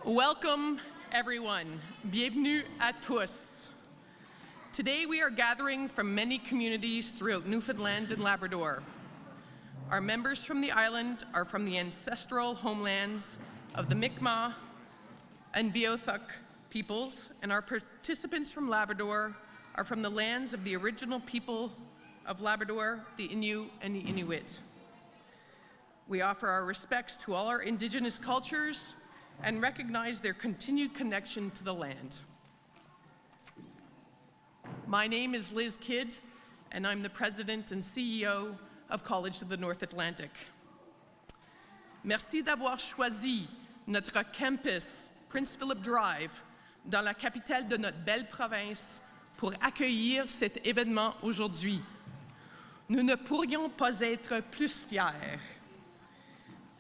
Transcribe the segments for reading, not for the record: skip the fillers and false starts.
Welcome, everyone. Bienvenue à tous. Today we are gathering from many communities throughout Newfoundland and Labrador. Our members from the island are from the ancestral homelands of the Mi'kmaq and Beothuk peoples, and our participants from Labrador are from the lands of the original people of Labrador, the Innu and the Inuit. We offer our respects to all our Indigenous cultures and recognize their continued connection to the land. My name is Liz Kidd, and I'm the President and CEO of College of the North Atlantic. Merci d'avoir choisi notre campus, Prince Philip Drive, dans la capitale de notre belle province, pour accueillir cet événement aujourd'hui. Nous ne pourrions pas être plus fiers.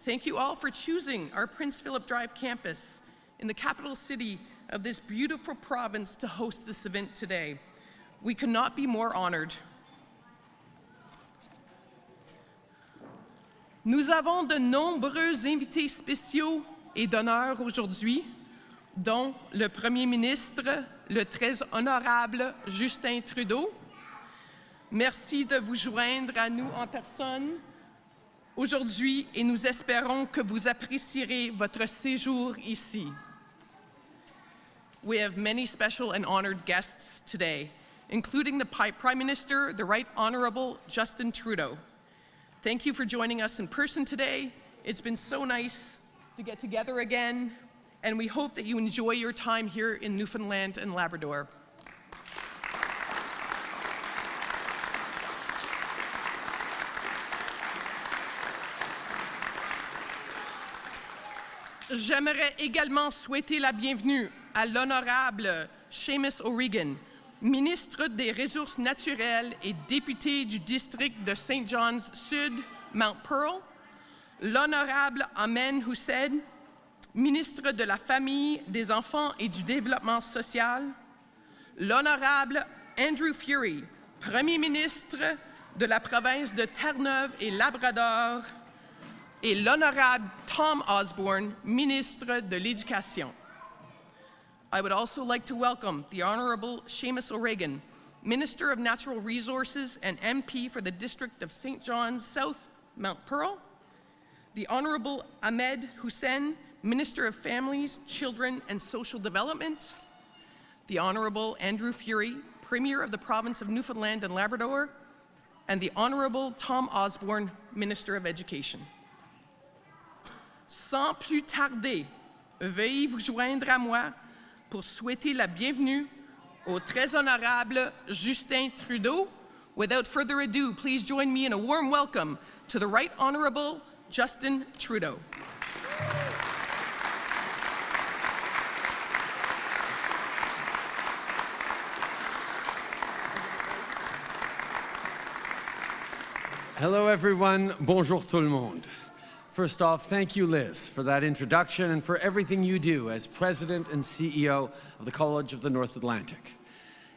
Thank you all for choosing our Prince Philip Drive campus in the capital city of this beautiful province to host this event today. We could not be more honored. Nous avons de nombreux invités spéciaux et d'honneur aujourd'hui, dont le Premier ministre, le très honorable Justin Trudeau. Merci de vous joindre à nous en personne aujourd'hui et nous espérons que vous apprécierez votre séjour ici. We have many special and honored guests today, including the Prime Minister, the Right Honorable Justin Trudeau. Thank you for joining us in person today. It's been so nice to get together again, and we hope that you enjoy your time here in Newfoundland and Labrador. J'aimerais également souhaiter la bienvenue à l'honorable Seamus O'Regan, ministre des Ressources naturelles et député du district de St. John's Sud, Mount Pearl, l'honorable Ahmed Hussein, ministre de la Famille, des Enfants et du Développement social, l'honorable Andrew Furey, premier ministre de la province de Terre-Neuve et Labrador, et l'honorable Tom Osborne, ministre de l'Éducation. I would also like to welcome the Honorable Seamus O'Regan, Minister of Natural Resources and MP for the District of St. John's South, Mount Pearl, the Honorable Ahmed Hussein, Minister of Families, Children and Social Development, the Honorable Andrew Furey, Premier of the Province of Newfoundland and Labrador, and the Honorable Tom Osborne, Minister of Education. Sans plus tarder, veuillez vous joindre à moi pour souhaiter la bienvenue au très honorable Justin Trudeau. Without further ado, please join me in a warm welcome to the Right Honorable Justin Trudeau. Hello everyone, bonjour tout le monde. First off, thank you, Liz, for that introduction and for everything you do as President and CEO of the College of the North Atlantic.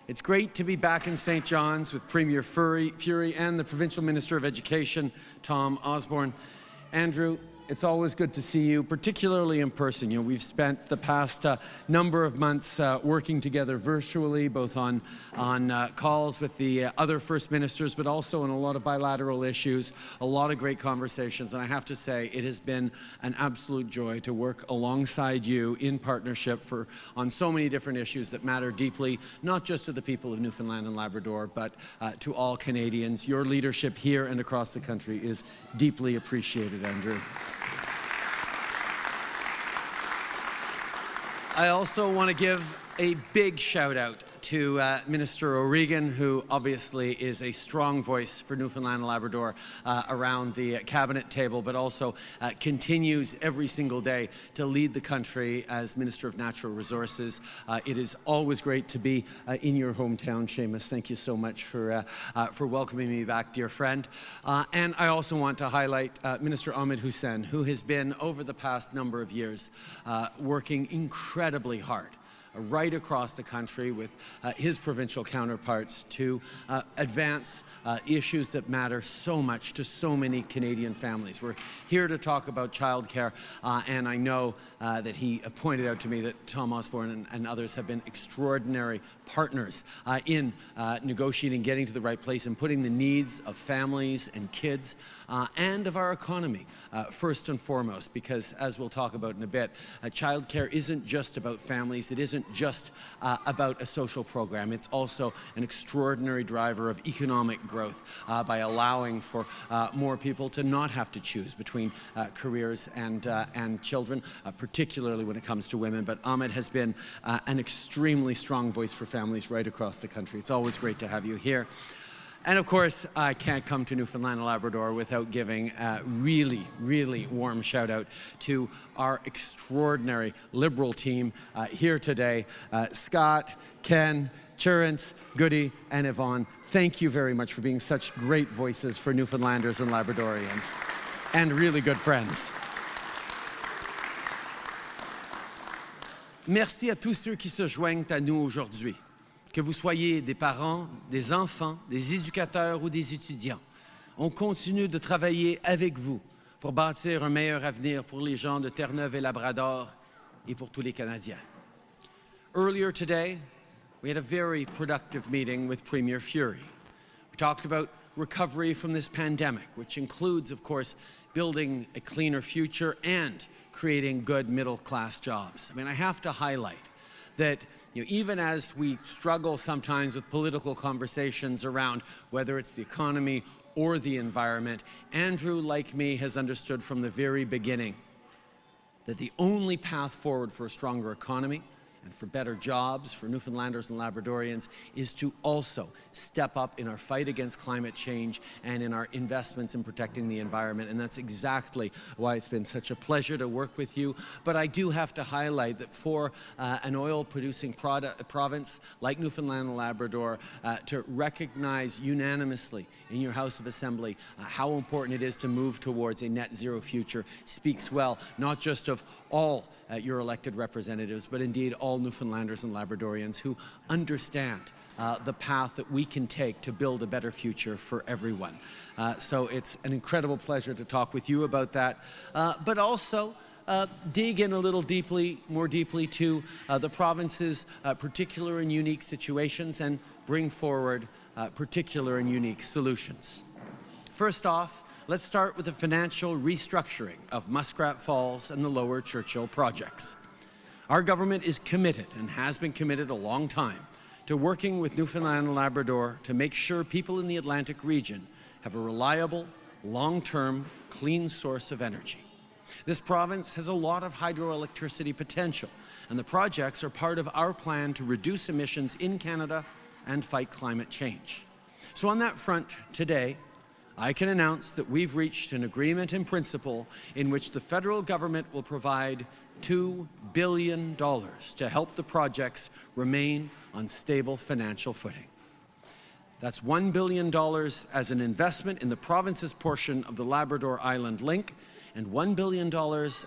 It's great to be back in St. John's with Premier Furey and the Provincial Minister of Education, Tom Osborne. Andrew, it's always good to see you, particularly in person. You know, we've spent the past number of months working together virtually, both on calls with the other First Ministers, but also on a lot of bilateral issues, a lot of great conversations. And I have to say, it has been an absolute joy to work alongside you in partnership on so many different issues that matter deeply, not just to the people of Newfoundland and Labrador, but to all Canadians. Your leadership here and across the country is deeply appreciated, Andrew. I also want to give a big shout out to Minister O'Regan, who obviously is a strong voice for Newfoundland and Labrador around the cabinet table, but also continues every single day to lead the country as Minister of Natural Resources. It is always great to be in your hometown, Seamus. Thank you so much for welcoming me back, dear friend. And I also want to highlight Minister Ahmed Hussein, who has been, over the past number of years, working incredibly hard right across the country with his provincial counterparts to advance issues that matter so much to so many Canadian families. We're here to talk about childcare, and I know that he pointed out to me that Tom Osborne and others have been extraordinary partners in negotiating, getting to the right place, and putting the needs of families and kids and of our economy first and foremost, because as we'll talk about in a bit, childcare isn't just about families, it isn't just about a social program, it's also an extraordinary driver of economic growth by allowing for more people to not have to choose between careers and children, particularly when it comes to women. But Ahmed has been an extremely strong voice for families right across the country. It's always great to have you here. And of course, I can't come to Newfoundland and Labrador without giving a really, really warm shout out to our extraordinary Liberal team here today. Scott, Ken, Terence, Goody, and Yvonne, thank you very much for being such great voices for Newfoundlanders and Labradorians, and really good friends. Merci à tous ceux qui se joignent à nous aujourd'hui. Que vous soyez des parents, des enfants, des éducateurs ou des étudiants, on continue de travailler avec vous pour bâtir un meilleur avenir pour les gens de Terre-Neuve et Labrador et pour tous les Canadiens. Earlier today, we had a very productive meeting with Premier Fury. We talked about recovery from this pandemic, which includes, of course, building a cleaner future and creating good middle-class jobs. I mean, I have to highlight that even as we struggle sometimes with political conversations around whether it's the economy or the environment, Andrew, like me, has understood from the very beginning that the only path forward for a stronger economy and for better jobs for Newfoundlanders and Labradorians is to also step up in our fight against climate change and in our investments in protecting the environment. And that's exactly why it's been such a pleasure to work with you. But I do have to highlight that for an oil-producing province like Newfoundland and Labrador, to recognize unanimously in your House of Assembly how important it is to move towards a net zero future speaks well, not just of all your elected representatives, but indeed all Newfoundlanders and Labradorians who understand the path that we can take to build a better future for everyone. So it's an incredible pleasure to talk with you about that, but also dig in a little more deeply to the province's particular and unique situations and bring forward particular and unique solutions. First off, let's start with the financial restructuring of Muskrat Falls and the Lower Churchill projects. Our government is committed, and has been committed a long time, to working with Newfoundland and Labrador to make sure people in the Atlantic region have a reliable, long-term, clean source of energy. This province has a lot of hydroelectricity potential, and the projects are part of our plan to reduce emissions in Canada and fight climate change. So on that front today, I can announce that we've reached an agreement in principle in which the federal government will provide $2 billion to help the projects remain on stable financial footing. That's $1 billion as an investment in the province's portion of the Labrador Island Link, and $1 billion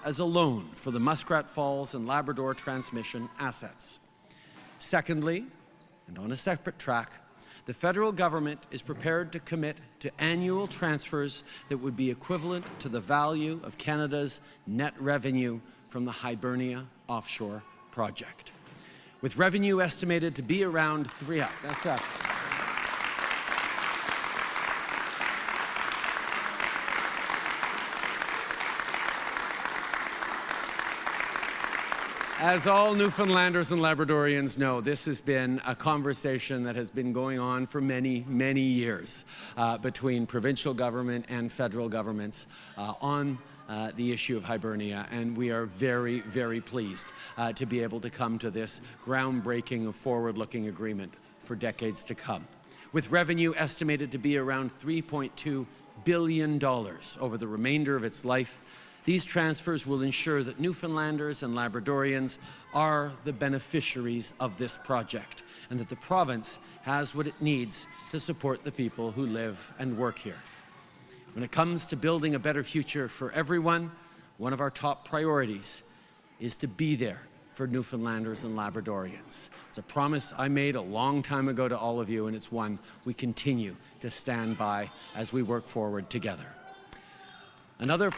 as a loan for the Muskrat Falls and Labrador transmission assets. Secondly, and on a separate track, the federal government is prepared to commit to annual transfers that would be equivalent to the value of Canada's net revenue from the Hibernia offshore project, with revenue estimated to be around As all Newfoundlanders and Labradorians know, this has been a conversation that has been going on for many, many years between provincial government and federal governments on the issue of Hibernia, and we are very, very pleased to be able to come to this groundbreaking, forward-looking agreement for decades to come. With revenue estimated to be around $3.2 billion over the remainder of its life, these transfers will ensure that Newfoundlanders and Labradorians are the beneficiaries of this project, and that the province has what it needs to support the people who live and work here. When it comes to building a better future for everyone, one of our top priorities is to be there for Newfoundlanders and Labradorians. It's a promise I made a long time ago to all of you, and it's one we continue to stand by as we work forward together. Of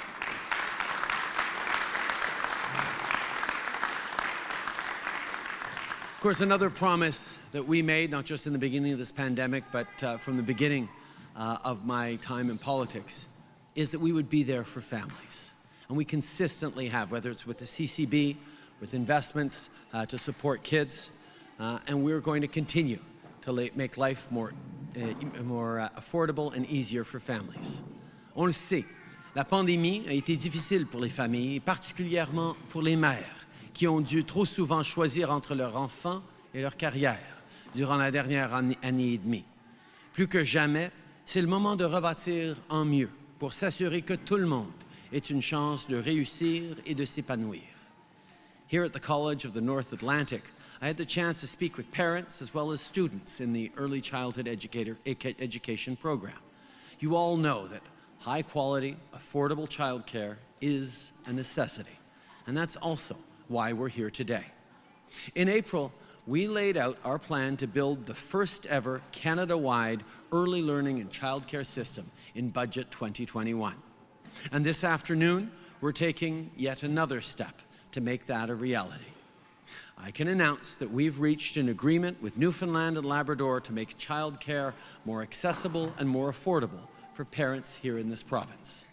course, another promise that we made, not just in the beginning of this pandemic, but from the beginning of my time in politics, is that we would be there for families. And we consistently have, whether it's with the CCB, with investments to support kids, and we're going to continue to make life more affordable and easier for families. On le sait, la pandémie a été difficile pour les familles, et particulièrement pour les mères, qui ont dû trop souvent choisir entre leurs enfants et leur carrière durant la dernière année et demie. Plus que jamais, c'est le moment de rebâtir en mieux pour s'assurer que tout le monde ait une chance de réussir et de s'épanouir. Here at the College of the North Atlantic, I had the chance to speak with parents as well as students in the Early Childhood Education program. You all know that high-quality, affordable childcare is a necessity, and that's also why we're here today. In April, we laid out our plan to build the first ever Canada-wide early learning and childcare system in Budget 2021. And this afternoon, we're taking yet another step to make that a reality. I can announce that we've reached an agreement with Newfoundland and Labrador to make childcare more accessible and more affordable for parents here in this province.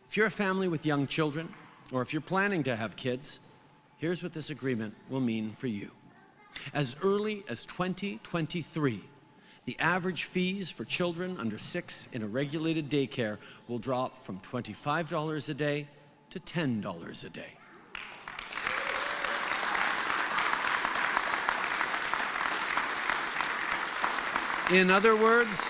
If you're a family with young children, or if you're planning to have kids, here's what this agreement will mean for you. As early as 2023, the average fees for children under 6 in a regulated daycare will drop from $25 a day to $10 a day. In other words,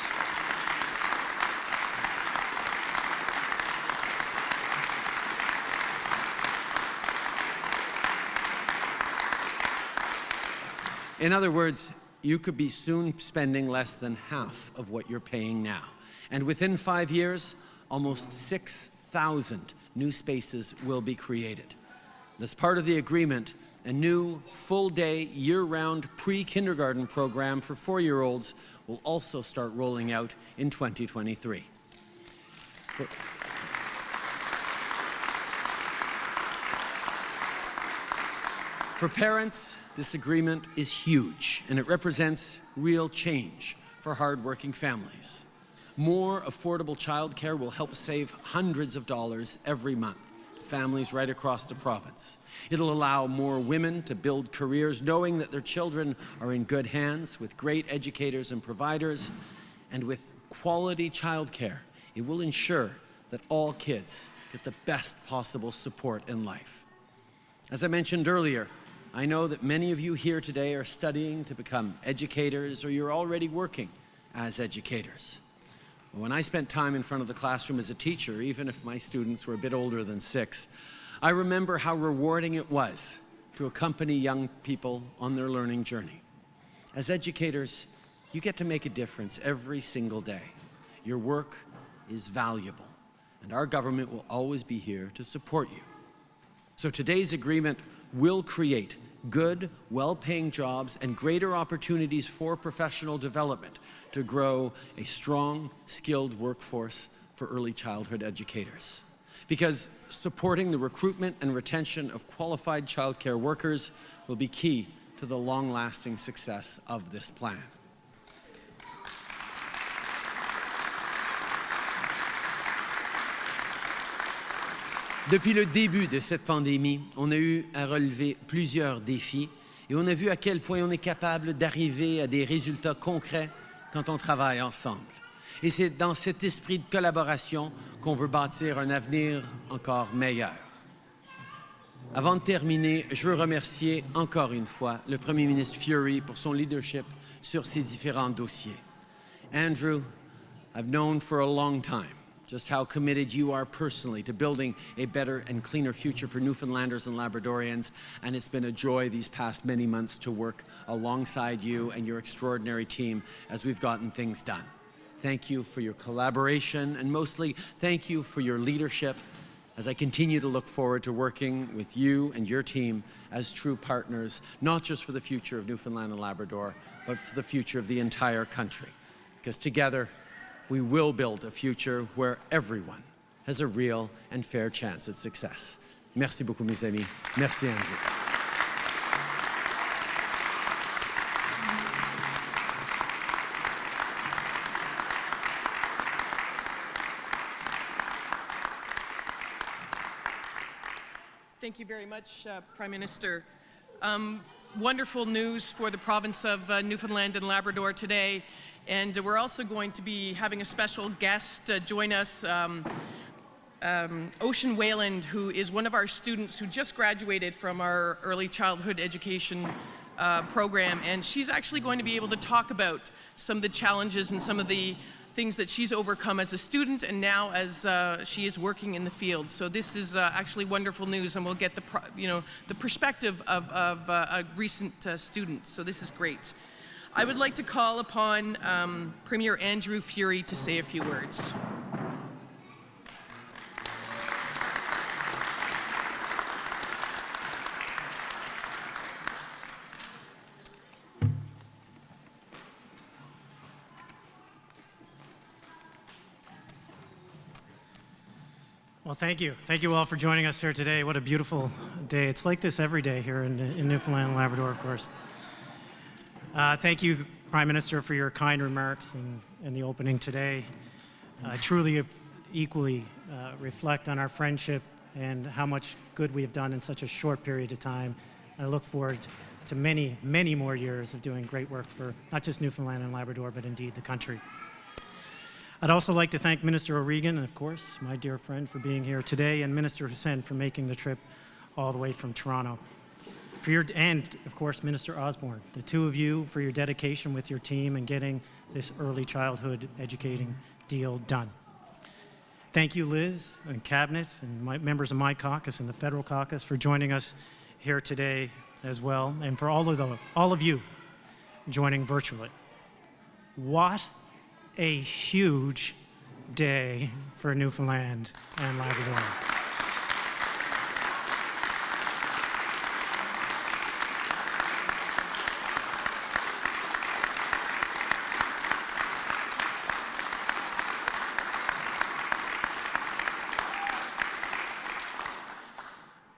you could be soon spending less than half of what you're paying now. And within 5 years, almost 6,000 new spaces will be created. As part of the agreement, a new full-day, year-round pre-kindergarten program for 4-year-olds will also start rolling out in 2023. For parents, this agreement is huge, and it represents real change for hard-working families. More affordable childcare will help save hundreds of dollars every month to families right across the province. It'll allow more women to build careers knowing that their children are in good hands with great educators and providers, and with quality childcare, it will ensure that all kids get the best possible support in life. As I mentioned earlier, I know that many of you here today are studying to become educators, or you're already working as educators. When I spent time in front of the classroom as a teacher, even if my students were a bit older than 6, I remember how rewarding it was to accompany young people on their learning journey. As educators, you get to make a difference every single day. Your work is valuable, and our government will always be here to support you. So today's agreement will create good, well-paying jobs and greater opportunities for professional development to grow a strong, skilled workforce for early childhood educators. Because supporting the recruitment and retention of qualified childcare workers will be key to the long-lasting success of this plan. Depuis le début de cette pandémie, on a eu à relever plusieurs défis et on a vu à quel point on est capable d'arriver à des résultats concrets quand on travaille ensemble. Et c'est dans cet esprit de collaboration qu'on veut bâtir un avenir encore meilleur. Avant de terminer, je veux remercier encore une fois le Premier ministre Fury pour son leadership sur ces différents dossiers. Andrew, I've known for a long time just how committed you are personally to building a better and cleaner future for Newfoundlanders and Labradorians, and it's been a joy these past many months to work alongside you and your extraordinary team as we've gotten things done. Thank you for your collaboration, and mostly, thank you for your leadership as I continue to look forward to working with you and your team as true partners, not just for the future of Newfoundland and Labrador, but for the future of the entire country. Because together, we will build a future where everyone has a real and fair chance at success. Merci beaucoup, mes amis. Merci, Andrew. Thank you very much, Prime Minister. Wonderful news for the province of Newfoundland and Labrador today. And we're also going to be having a special guest join us, Ocean Wayland, who is one of our students who just graduated from our early childhood education program. And she's actually going to be able to talk about some of the challenges and some of the things that she's overcome as a student and now as she is working in the field. So this is actually wonderful news, and we'll get the perspective of a recent student. So this is great. I would like to call upon Premier Andrew Furey to say a few words. Well, thank you. Thank you all for joining us here today. What a beautiful day. It's like this every day here in Newfoundland and Labrador, of course. Thank you, Prime Minister, for your kind remarks in the opening today. I truly equally reflect on our friendship and how much good we have done in such a short period of time. I look forward to many, many more years of doing great work for not just Newfoundland and Labrador, but indeed the country. I'd also like to thank Minister O'Regan and, of course, my dear friend for being here today, and Minister Hussain for making the trip all the way from Toronto. And, of course, Minister Osborne, the two of you, for your dedication with your team and getting this early childhood educating deal done. Thank you, Liz and Cabinet and members of my caucus and the Federal Caucus for joining us here today as well, and for all of you joining virtually. What a huge day for Newfoundland and Labrador.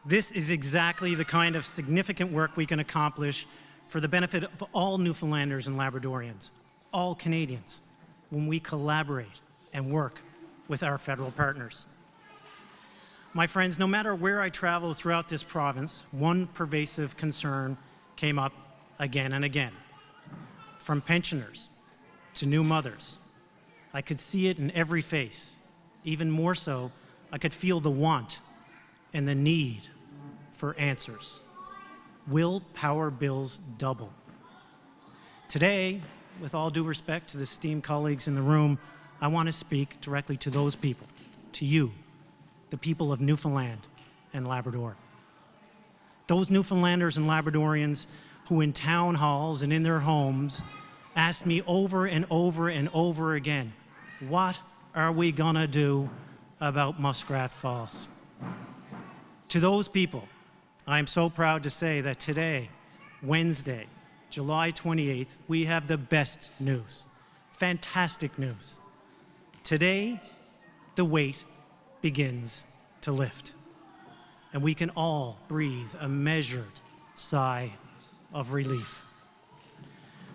This is exactly the kind of significant work we can accomplish for the benefit of all Newfoundlanders and Labradorians, all Canadians, when we collaborate and work with our federal partners. My friends, no matter where I travel throughout this province, one pervasive concern came up again and again. From pensioners to new mothers, I could see it in every face. Even more so, I could feel the want and the need for answers. Will power bills double? Today, with all due respect to the esteemed colleagues in the room, I want to speak directly to those people, to you, the people of Newfoundland and Labrador. Those Newfoundlanders and Labradorians who in town halls and in their homes asked me over and over and over again, what are we gonna do about Muskrat Falls? To those people, I'm so proud to say that today, Wednesday, July 28th, we have the best news, fantastic news. Today, the weight begins to lift, and we can all breathe a measured sigh of relief.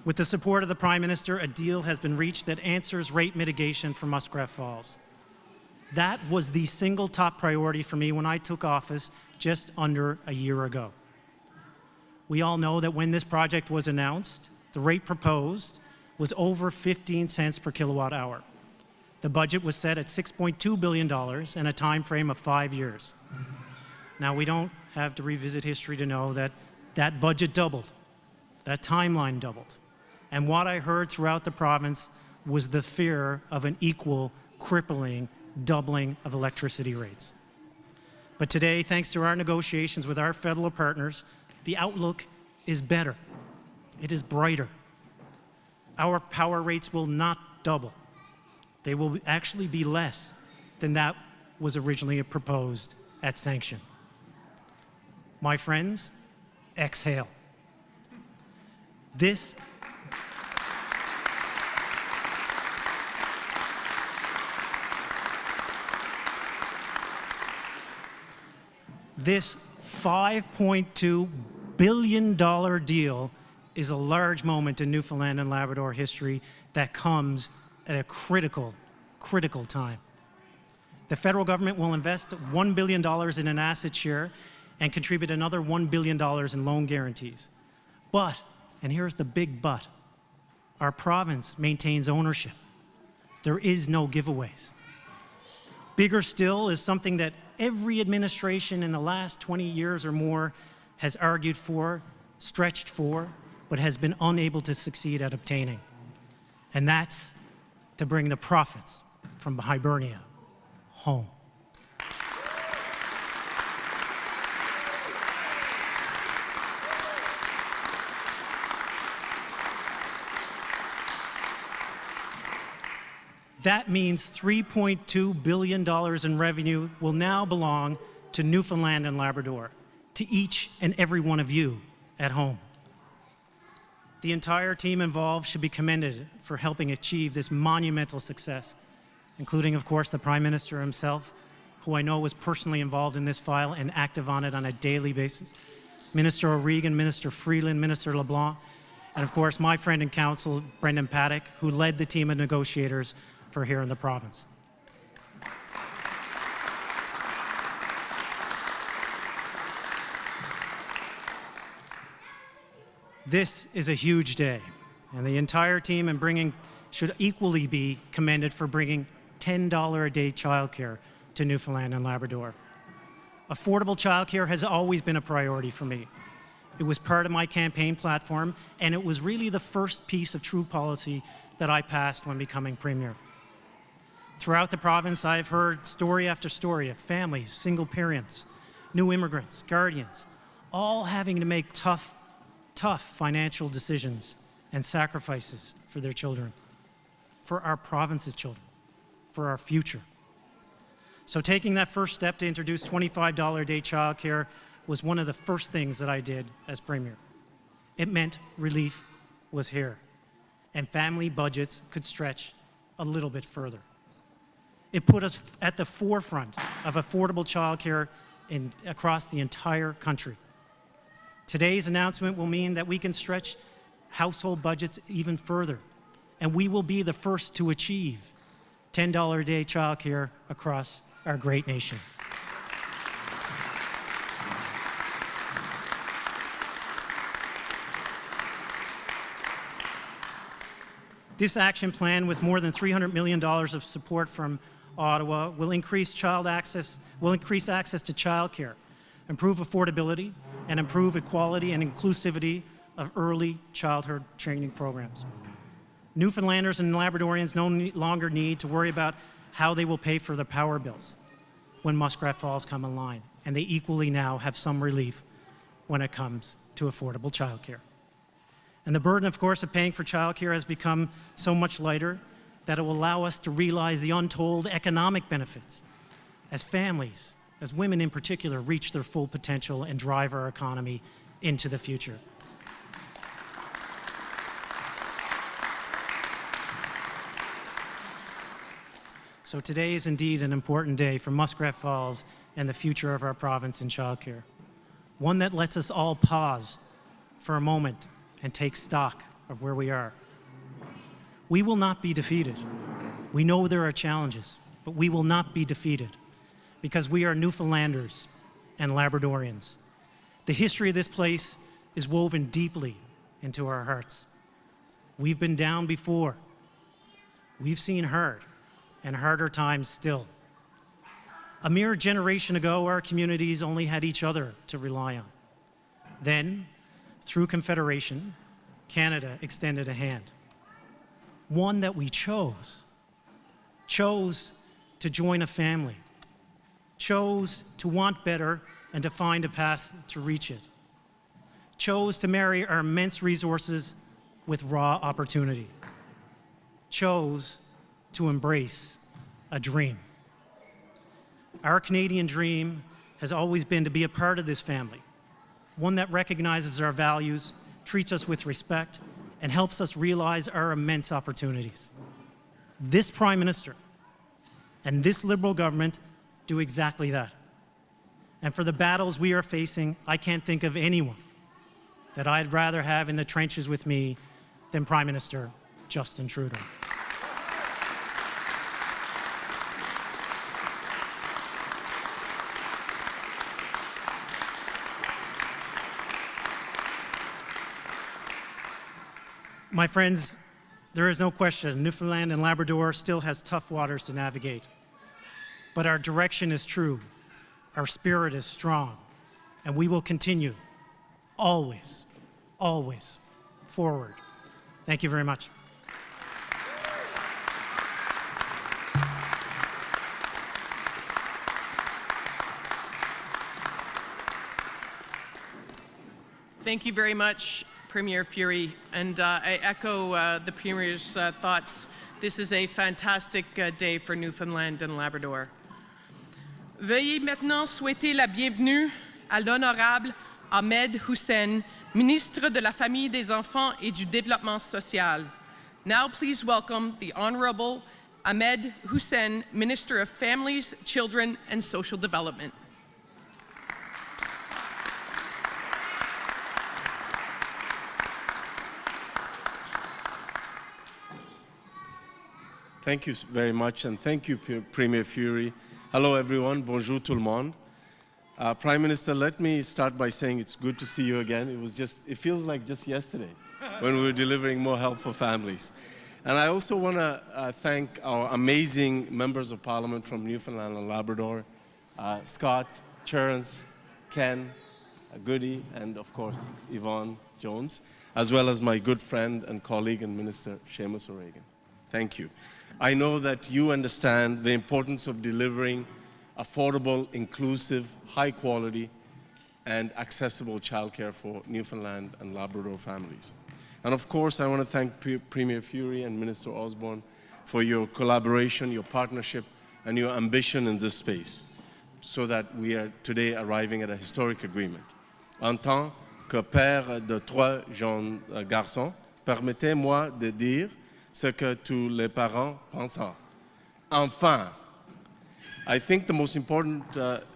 With the support of the Prime Minister, a deal has been reached that answers rate mitigation for Muskrat Falls. That was the single top priority for me when I took office just under a year ago. We all know that when this project was announced, the rate proposed was over 15 cents per kilowatt hour. The budget was set at $6.2 billion and a time frame of 5 years. Now, we don't have to revisit history to know that that budget doubled, that timeline doubled. And what I heard throughout the province was the fear of an equal, crippling doubling of electricity rates. But today, thanks to our negotiations with our federal partners, the outlook is better. It is brighter. Our power rates will not double. They will actually be less than that was originally proposed at sanction. My friends, exhale. This $5.2 billion deal is a large moment in Newfoundland and Labrador history that comes at a critical time. The federal government will invest $1 billion in an asset share and contribute another $1 billion in loan guarantees. But, and here's the big but, our province maintains ownership. There is no giveaways. Bigger still is something that every administration in the last 20 years or more has argued for, stretched for, but has been unable to succeed at obtaining. And that's to bring the profits from Hibernia home. That means $3.2 billion in revenue will now belong to Newfoundland and Labrador, to each and every one of you at home. The entire team involved should be commended for helping achieve this monumental success, including, of course, the Prime Minister himself, who I know was personally involved in this file and active on it on a daily basis, Minister O'Regan, Minister Freeland, Minister LeBlanc, and of course, my friend and counsel, Brendan Paddock, who led the team of negotiators for here in the province. This is a huge day, and the entire team should equally be commended for bringing $10 a day childcare to Newfoundland and Labrador. Affordable childcare has always been a priority for me. It was part of my campaign platform, and it was really the first piece of true policy that I passed when becoming Premier. Throughout the province, I've heard story after story of families, single parents, new immigrants, guardians, all having to make tough financial decisions and sacrifices for their children, for our province's children, for our future. So taking that first step to introduce $25 a day childcare was one of the first things that I did as Premier. It meant relief was here, and family budgets could stretch a little bit further. It put us at the forefront of affordable childcare across the entire country. Today's announcement will mean that we can stretch household budgets even further, and we will be the first to achieve $10 a day childcare across our great nation. This action plan, with more than $300 million of support from Ottawa, will increase access to childcare, improve affordability, and improve equality and inclusivity of early childhood training programs. Newfoundlanders and Labradorians no longer need to worry about how they will pay for their power bills when Muskrat Falls come online, and they equally now have some relief when it comes to affordable childcare. And the burden, of course, of paying for childcare has become so much lighter that it will allow us to realize the untold economic benefits as families, as women in particular, reach their full potential and drive our economy into the future. So today is indeed an important day for Muskrat Falls and the future of our province in childcare. One that lets us all pause for a moment and take stock of where we are. We will not be defeated. We know there are challenges, but we will not be defeated because we are Newfoundlanders and Labradorians. The history of this place is woven deeply into our hearts. We've been down before. We've seen hard and harder times still. A mere generation ago, our communities only had each other to rely on. Then, through Confederation, Canada extended a hand. One that we chose to join a family, chose to want better and to find a path to reach it, chose to marry our immense resources with raw opportunity, chose to embrace a dream. Our Canadian dream has always been to be a part of this family, one that recognizes our values, treats us with respect, and helps us realize our immense opportunities. This Prime Minister and this Liberal government do exactly that. And for the battles we are facing, I can't think of anyone that I'd rather have in the trenches with me than Prime Minister Justin Trudeau. My friends, there is no question Newfoundland and Labrador still has tough waters to navigate. But our direction is true, our spirit is strong, and we will continue, always, always, forward. Thank you very much. Thank you very much, Premier Fury, and I echo the Premier's thoughts. This is a fantastic day for Newfoundland and Labrador. Veuillez maintenant souhaiter la bienvenue à l'honorable Ahmed Hussein, ministre de la Famille, des Enfants et du Développement social. Now please welcome the Honorable Ahmed Hussein, Minister of Families, Children and Social Development. Thank you very much, and thank you, Premier Fury. Hello, everyone. Bonjour tout le monde. Prime Minister, let me start by saying it's good to see you again. It feels like just yesterday when we were delivering more help for families. And I also want to thank our amazing members of Parliament from Newfoundland and Labrador, Scott, Cherance, Ken, Goody, and of course, Yvonne Jones, as well as my good friend and colleague and Minister, Seamus O'Regan. Thank you. I know that you understand the importance of delivering affordable, inclusive, high quality, and accessible childcare for Newfoundland and Labrador families. And of course, I want to thank Premier Fury and Minister Osborne for your collaboration, your partnership, and your ambition in this space, so that we are today arriving at a historic agreement. En tant que père de 3 jeunes garçons, permettez-moi de dire ce que tous les parents pensent. Enfin, I think the most important,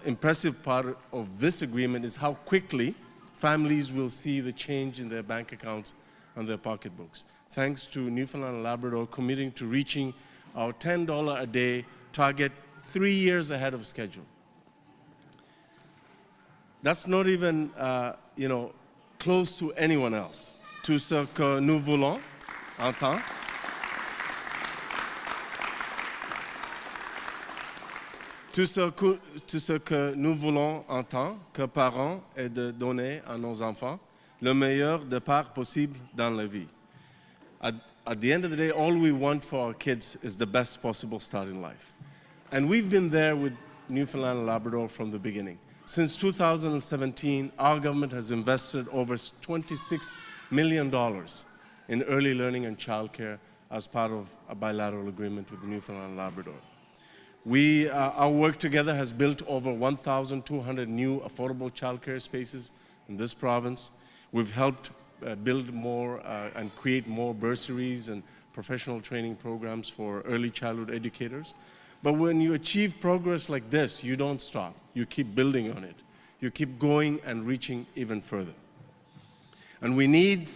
impressive part of this agreement is how quickly families will see the change in their bank accounts and their pocketbooks, thanks to Newfoundland and Labrador committing to reaching our $10 a day target 3 years ahead of schedule. That's not even, close to anyone else. Tout ce que nous voulons entendre. Tout ce que nous voulons en tant que parents est de donner à nos enfants le meilleur départ possible dans la vie. At the end of the day, all we want for our kids is the best possible start in life. And we've been there with Newfoundland and Labrador from the beginning. Since 2017, our government has invested over $26 million in early learning and childcare as part of a bilateral agreement with Newfoundland and Labrador. Our work together has built over 1,200 new affordable childcare spaces in this province. We've helped build more and create more bursaries and professional training programs for early childhood educators. But when you achieve progress like this, you don't stop. You keep building on it. You keep going and reaching even further. And we need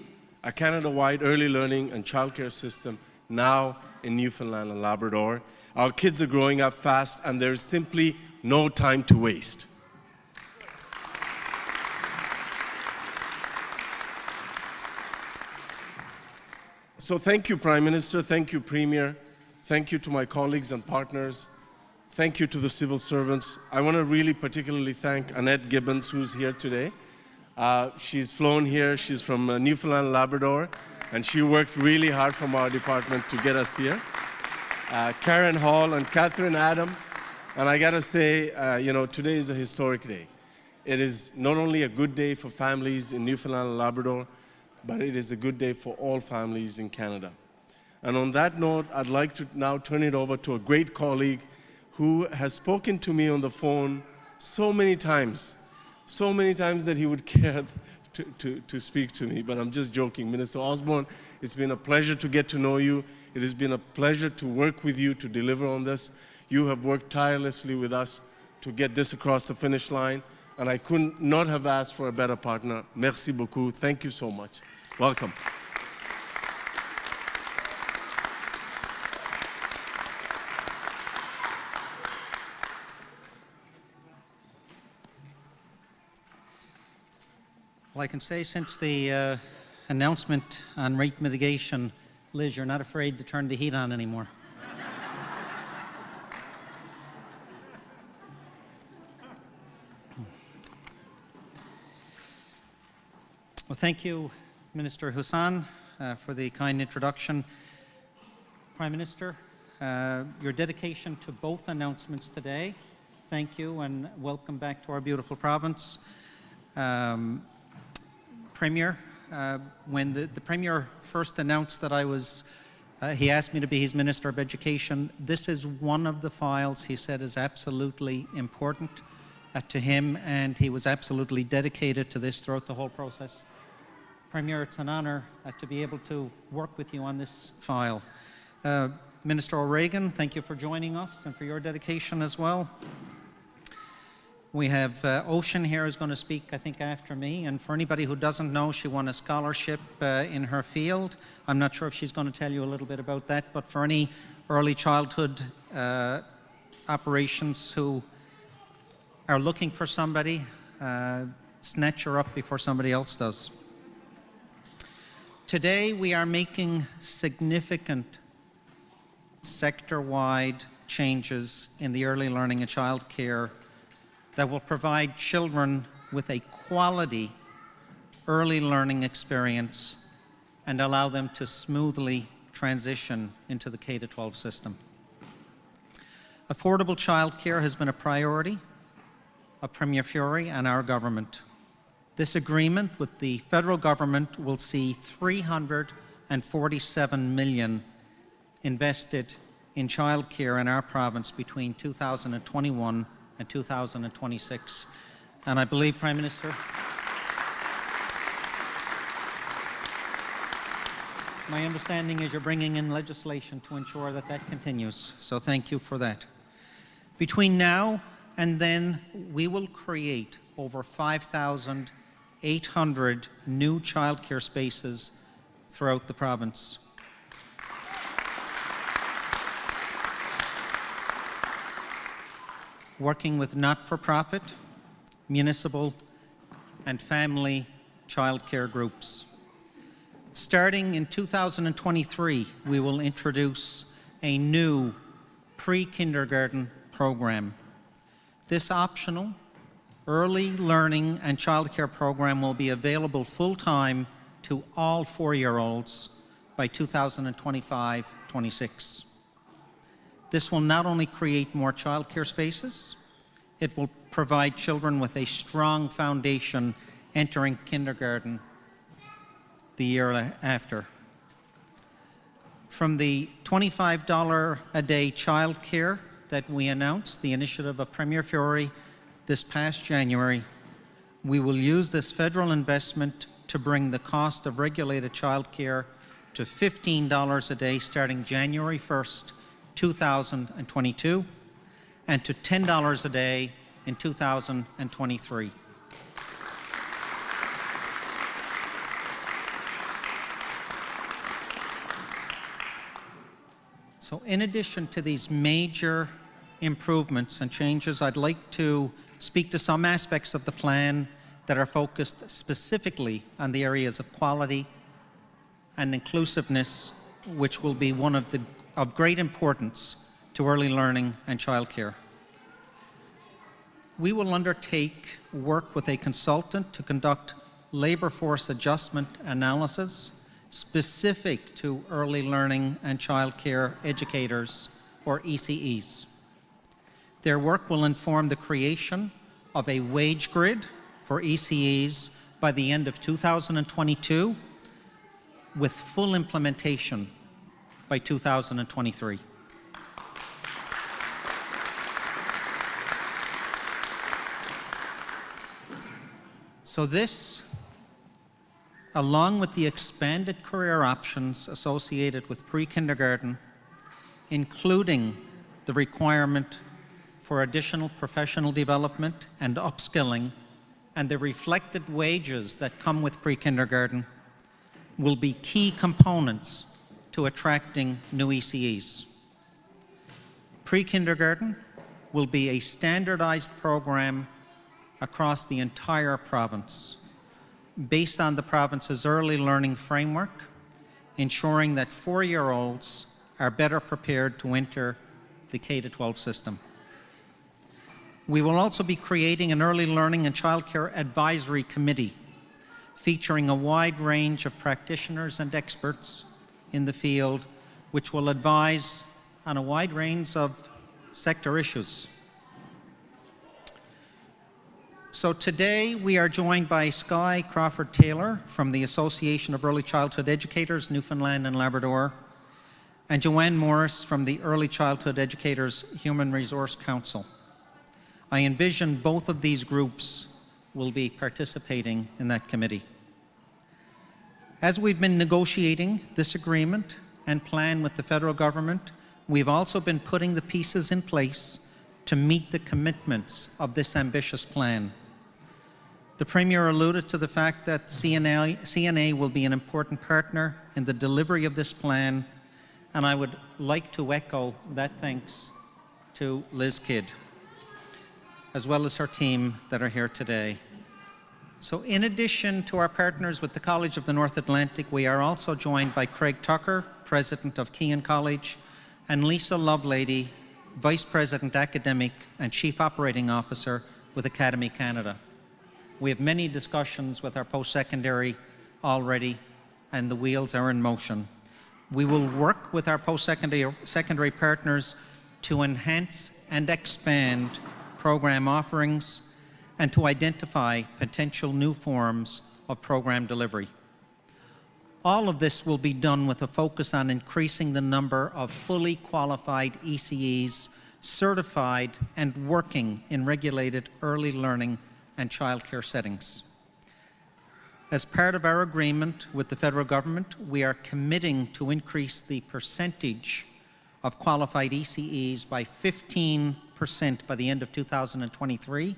a Canada-wide early learning and childcare system now in Newfoundland and Labrador. Our kids are growing up fast, and there's simply no time to waste. So thank you, Prime Minister. Thank you, Premier. Thank you to my colleagues and partners. Thank you to the civil servants. I want to really particularly thank Annette Gibbons, who's here today. She's flown here. She's from Newfoundland and Labrador, and she worked really hard from our department to get us here. Karen Hall and Catherine Adam. And I gotta say, today is a historic day. It is not only a good day for families in Newfoundland and Labrador, but it is a good day for all families in Canada. And on that note, I'd like to now turn it over to a great colleague who has spoken to me on the phone so many times that he would care to speak to me, but I'm just joking. Minister Osborne, it's been a pleasure to get to know you. It has been a pleasure to work with you to deliver on this. You have worked tirelessly with us to get this across the finish line, and I could not have asked for a better partner. Merci beaucoup. Thank you so much. Welcome. Well, I can say since the announcement on rate mitigation, Liz, you're not afraid to turn the heat on anymore. Well, thank you, Minister Husan, for the kind introduction. Prime Minister, your dedication to both announcements today, thank you and welcome back to our beautiful province. Premier, when the Premier first announced that he asked me to be his Minister of Education, this is one of the files he said is absolutely important to him, and he was absolutely dedicated to this throughout the whole process. Premier, it's an honor to be able to work with you on this file. Minister O'Regan, thank you for joining us and for your dedication as well. We have Ocean here who's going to speak, I think, after me. And for anybody who doesn't know, she won a scholarship in her field. I'm not sure if she's going to tell you a little bit about that, but for any early childhood operations who are looking for somebody, snatch her up before somebody else does. Today, we are making significant sector-wide changes in the early learning and childcare that will provide children with a quality early learning experience and allow them to smoothly transition into the K-12 system. Affordable childcare has been a priority of Premier Furey and our government. This agreement with the federal government will see $347 million invested in childcare in our province between 2021 and 2026. And I believe, Prime Minister, my understanding is you're bringing in legislation to ensure that that continues. So thank you for that. Between now and then, we will create over 5,800 new childcare spaces throughout the province. Working with not-for-profit, municipal, and family childcare groups. Starting in 2023, we will introduce a new pre-kindergarten program. This optional early learning and childcare program will be available full-time to all 4-year-olds by 2025-26. This will not only create more childcare spaces, it will provide children with a strong foundation entering kindergarten the year after. From the $25 a day childcare that we announced, the initiative of Premier Furey this past January, we will use this federal investment to bring the cost of regulated childcare to $15 a day starting January 1st, 2022, and to $10 a day in 2023. So in addition to these major improvements and changes, I'd like to speak to some aspects of the plan that are focused specifically on the areas of quality and inclusiveness, which will be one of great importance to early learning and childcare. We will undertake work with a consultant to conduct labor force adjustment analysis specific to early learning and childcare educators, or ECEs. Their work will inform the creation of a wage grid for ECEs by the end of 2022, with full implementation by 2023. So this, along with the expanded career options associated with pre-kindergarten, including the requirement for additional professional development and upskilling, and the reflected wages that come with pre-kindergarten, will be key components to attracting new ECEs. Pre-kindergarten will be a standardized program across the entire province, based on the province's early learning framework, ensuring that 4-year-olds are better prepared to enter the K-12 system. We will also be creating an early learning and childcare advisory committee featuring a wide range of practitioners and experts in the field, which will advise on a wide range of sector issues. So today we are joined by Skye Crawford-Taylor from the Association of Early Childhood Educators, Newfoundland and Labrador, and Joanne Morris from the Early Childhood Educators Human Resource Council. I envision both of these groups will be participating in that committee. As we've been negotiating this agreement and plan with the federal government, we've also been putting the pieces in place to meet the commitments of this ambitious plan. The Premier alluded to the fact that CNA will be an important partner in the delivery of this plan, and I would like to echo that thanks to Liz Kidd, as well as her team that are here today. So in addition to our partners with the College of the North Atlantic, we are also joined by Craig Tucker, President of Kean College, and Lisa Lovelady, Vice President Academic and Chief Operating Officer with Academy Canada. We have many discussions with our post-secondary already, and the wheels are in motion. We will work with our post-secondary partners to enhance and expand program offerings and to identify potential new forms of program delivery. All of this will be done with a focus on increasing the number of fully qualified ECEs certified and working in regulated early learning and childcare settings. As part of our agreement with the federal government, we are committing to increase the percentage of qualified ECEs by 15% by the end of 2023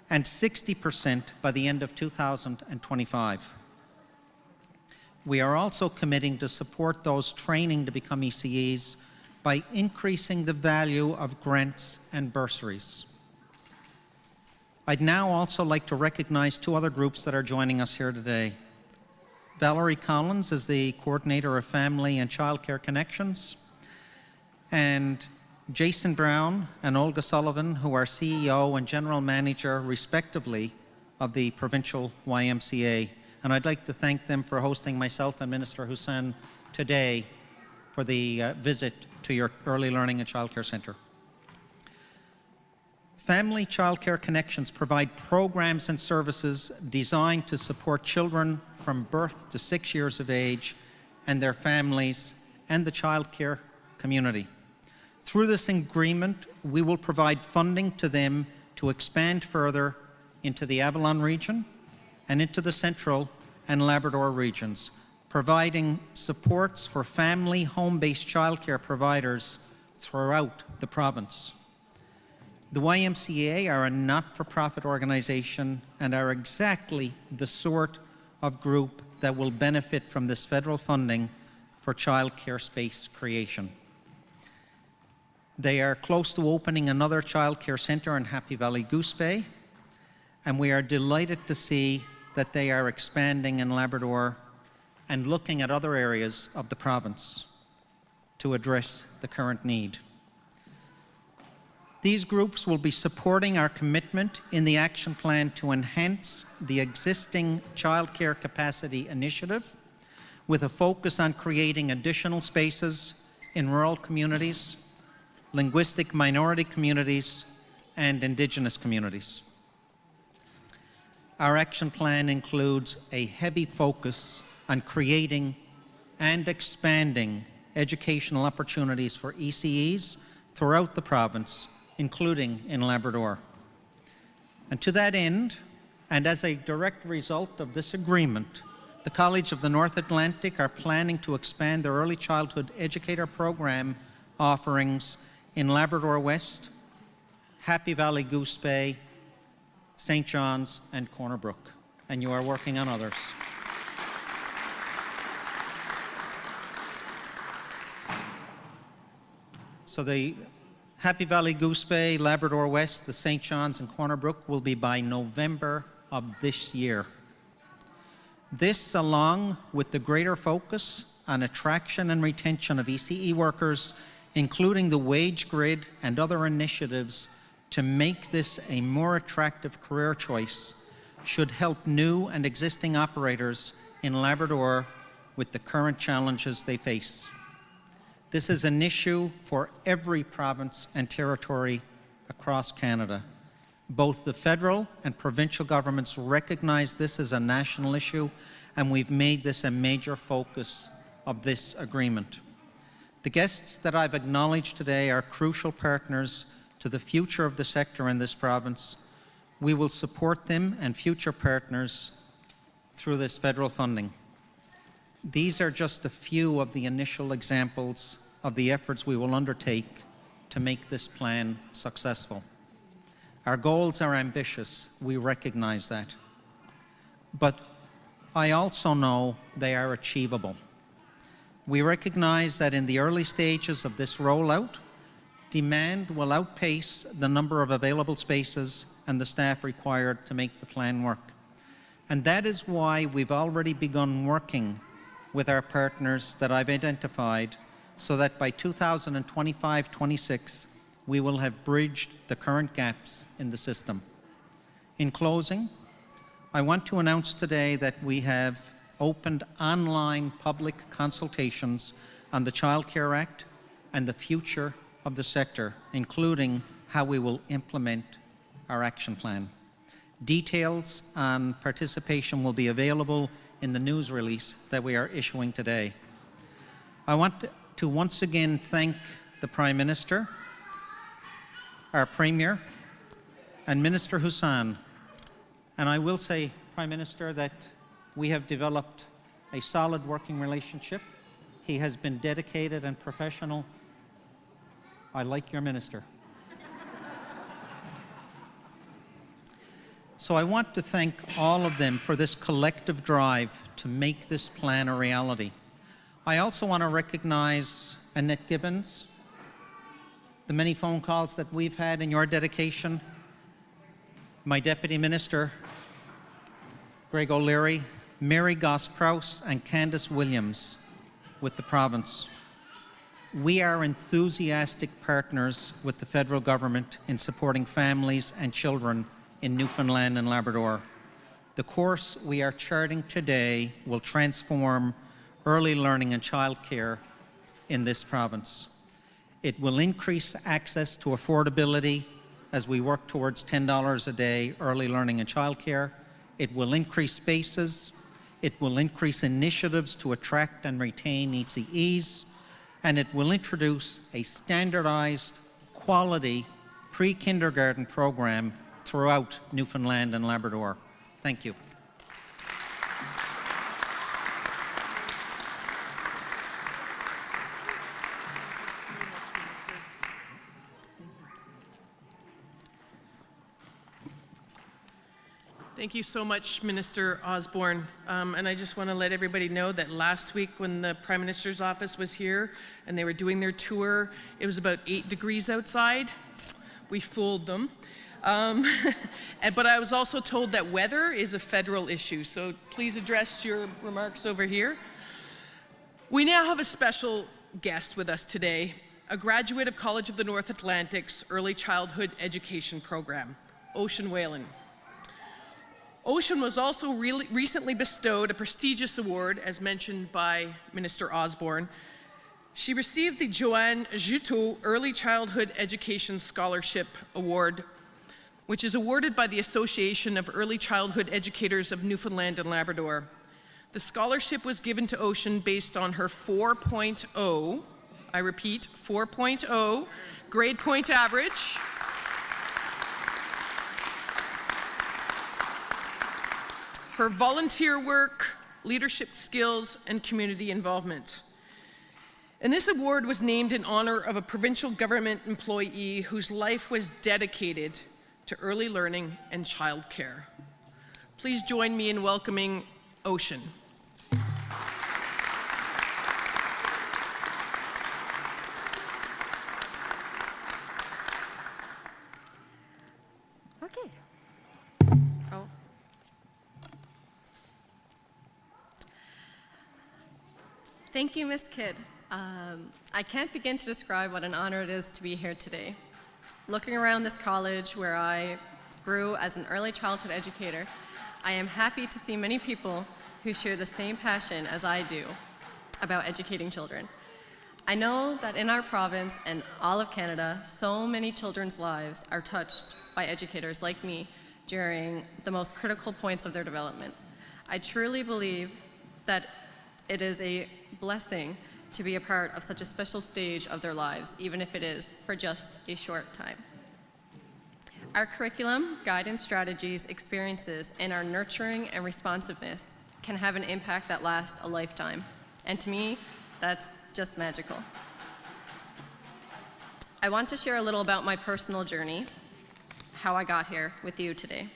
and 60% by the end of 2025. We are also committing to support those training to become ECEs by increasing the value of grants and bursaries. I'd now also like to recognize two other groups that are joining us here today. Valerie Collins is the Coordinator of Family and Childcare Connections, and Jason Brown and Olga Sullivan, who are CEO and General Manager, respectively, of the Provincial YMCA. And I'd like to thank them for hosting myself and Minister Hussain today for the visit to your Early Learning and Childcare Centre. Family Childcare Connections provide programs and services designed to support children from birth to 6 years of age and their families and the childcare community. Through this agreement, we will provide funding to them to expand further into the Avalon region and into the Central and Labrador regions, providing supports for family home-based childcare providers throughout the province. The YMCA are a not-for-profit organization and are exactly the sort of group that will benefit from this federal funding for childcare space creation. They are close to opening another childcare centre in Happy Valley Goose Bay, and we are delighted to see that they are expanding in Labrador and looking at other areas of the province to address the current need. These groups will be supporting our commitment in the action plan to enhance the existing childcare capacity initiative with a focus on creating additional spaces in rural communities, linguistic minority communities, and Indigenous communities. Our action plan includes a heavy focus on creating and expanding educational opportunities for ECEs throughout the province, including in Labrador. And to that end, And as a direct result of this agreement, the College of the North Atlantic are planning to expand their early childhood educator program offerings in Labrador West, Happy Valley Goose Bay, St. John's, and Corner Brook. And you are working on others. So the Happy Valley Goose Bay, Labrador West, the St. John's, and Corner Brook will be by November of this year. This, along with the greater focus on attraction and retention of ECE workers, including the wage grid and other initiatives to make this a more attractive career choice, should help new and existing operators in Labrador with the current challenges they face. This is an issue for every province and territory across Canada. Both the federal and provincial governments recognize this as a national issue, and we've made this a major focus of this agreement. The guests that I've acknowledged today are crucial partners to the future of the sector in this province. We will support them and future partners through this federal funding. These are just a few of the initial examples of the efforts we will undertake to make this plan successful. Our goals are ambitious, we recognize that. But I also know they are achievable. We recognize that in the early stages of this rollout, demand will outpace the number of available spaces and the staff required to make the plan work. And that is why we've already begun working with our partners that I've identified, so that by 2025-26, we will have bridged the current gaps in the system. In closing, I want to announce today that we have opened online public consultations on the Child Care Act and the future of the sector, including how we will implement our action plan. Details on participation will be available in the news release that we are issuing today. I want to once again thank the Prime Minister, our Premier, and Minister Hussen. And I will say, Prime Minister, that we have developed a solid working relationship. He has been dedicated and professional. I like your minister. So I want to thank all of them for this collective drive to make this plan a reality. I also want to recognize Annette Gibbons, the many phone calls that we've had in your dedication, my Deputy Minister, Greg O'Leary, Mary Goss-Krause, and Candice Williams with the province. We are enthusiastic partners with the federal government in supporting families and children in Newfoundland and Labrador. The course we are charting today will transform early learning and childcare in this province. It will increase access to affordability as we work towards $10 a day early learning and childcare. It will increase spaces. It will increase initiatives to attract and retain ECEs. And it will introduce a standardized, quality pre-kindergarten program throughout Newfoundland and Labrador. Thank you. Thank you so much, Minister Osborne. And I just want to let everybody know that last week when the Prime Minister's office was here and they were doing their tour, it was about 8 degrees outside. We fooled them. But I was also told that weather is a federal issue, so please address your remarks over here. We now have a special guest with us today, a graduate of College of the North Atlantic's Early Childhood Education Program, Ocean Whalen. Ocean was also recently bestowed a prestigious award, as mentioned by Minister Osborne. She received the Joanne Juteau Early Childhood Education Scholarship Award, which is awarded by the Association of Early Childhood Educators of Newfoundland and Labrador. The scholarship was given to Ocean based on her 4.0, I repeat, 4.0 grade point average her volunteer work, leadership skills, and community involvement. And this award was named in honor of a provincial government employee whose life was dedicated to early learning and childcare. Please join me in welcoming Ocean. Okay. Oh. Thank you, Ms. Kidd. I can't begin to describe what an honor it is to be here today. Looking around this college where I grew as an early childhood educator, I am happy to see many people who share the same passion as I do about educating children. I know that in our province and all of Canada, so many children's lives are touched by educators like me during the most critical points of their development. I truly believe that it is a blessing to be a part of such a special stage of their lives, even if it is for just a short time. Our curriculum, guidance strategies, experiences, and our nurturing and responsiveness can have an impact that lasts a lifetime. And to me, that's just magical. I want to share a little about my personal journey, how I got here with you today.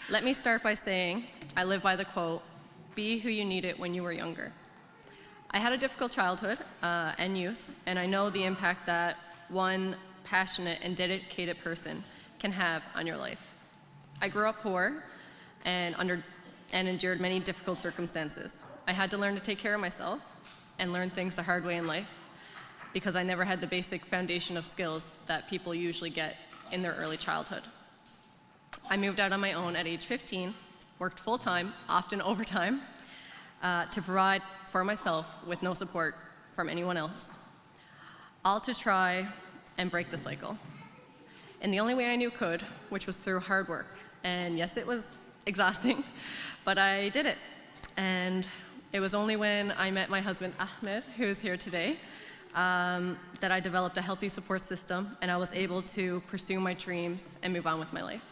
Let me start by saying I live by the quote, "Be who you needed when you were younger." I had a difficult childhood and youth, and I know the impact that one passionate and dedicated person can have on your life. I grew up poor and endured many difficult circumstances. I had to learn to take care of myself and learn things the hard way in life because I never had the basic foundation of skills that people usually get in their early childhood. I moved out on my own at age 15, worked full-time, often overtime, to provide for myself with no support from anyone else, all to try and break the cycle. In the only way I knew could, which was through hard work. And yes, it was exhausting, but I did it. And it was only when I met my husband, Ahmed, who is here today, that I developed a healthy support system and I was able to pursue my dreams and move on with my life.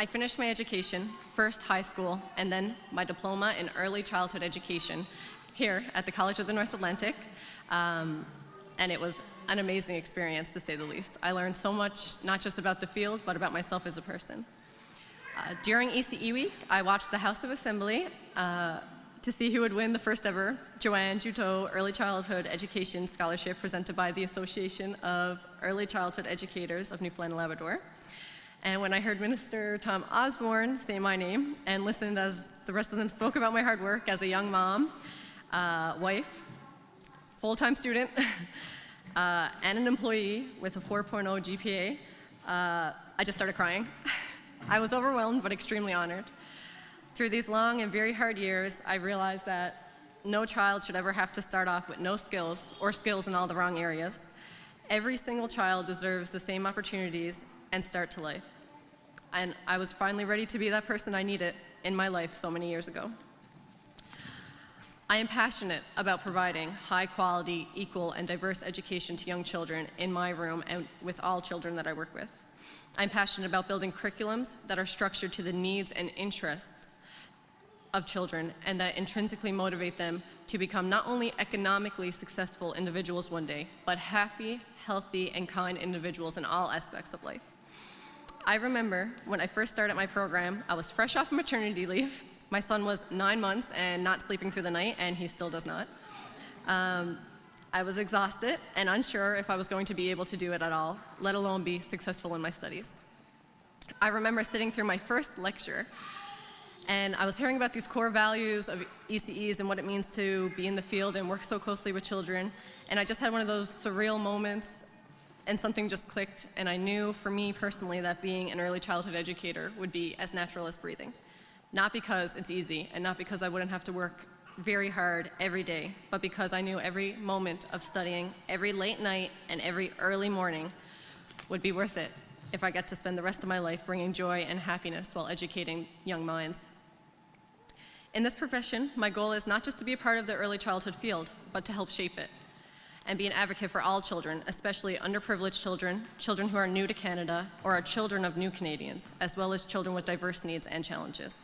I finished my education, first high school, and then my diploma in early childhood education here at the College of the North Atlantic, and it was an amazing experience, to say the least. I learned so much, not just about the field, but about myself as a person. During ECE week, I watched the House of Assembly to see who would win the first ever Joanne Juteau Early Childhood Education Scholarship presented by the Association of Early Childhood Educators of Newfoundland and Labrador. And when I heard Minister Tom Osborne say my name and listened as the rest of them spoke about my hard work as a young mom, wife, full-time student, and an employee with a 4.0 GPA, I just started crying. I was overwhelmed but extremely honored. Through these long and very hard years, I realized that no child should ever have to start off with no skills or skills in all the wrong areas. Every single child deserves the same opportunities and start to life. And I was finally ready to be that person I needed in my life so many years ago. I am passionate about providing high quality, equal, and diverse education to young children in my room and with all children that I work with. I'm passionate about building curriculums that are structured to the needs and interests of children and that intrinsically motivate them to become not only economically successful individuals one day, but happy, healthy, and kind individuals in all aspects of life. I remember when I first started my program, I was fresh off maternity leave. My son was 9 months and not sleeping through the night, and he still does not. I was exhausted and unsure if I was going to be able to do it at all, let alone be successful in my studies. I remember sitting through my first lecture, and I was hearing about these core values of ECEs and what it means to be in the field and work so closely with children, and I just had one of those surreal moments, and something just clicked, and I knew for me personally that being an early childhood educator would be as natural as breathing. Not because it's easy, and not because I wouldn't have to work very hard every day, but because I knew every moment of studying, every late night, and every early morning would be worth it if I get to spend the rest of my life bringing joy and happiness while educating young minds. In this profession, my goal is not just to be a part of the early childhood field, but to help shape it. and be an advocate for all children, especially underprivileged children, children who are new to Canada, or are children of new Canadians, as well as children with diverse needs and challenges.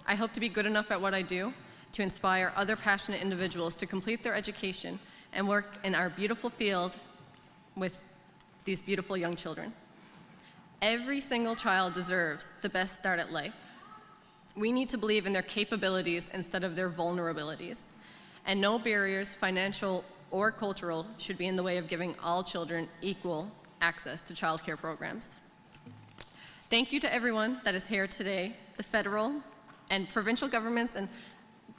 I hope to be good enough at what I do to inspire other passionate individuals to complete their education and work in our beautiful field with these beautiful young children. Every single child deserves the best start at life. We need to believe in their capabilities instead of their vulnerabilities. And no barriers, financial or cultural, should be in the way of giving all children equal access to childcare programs. Thank you to everyone that is here today, the federal and provincial governments and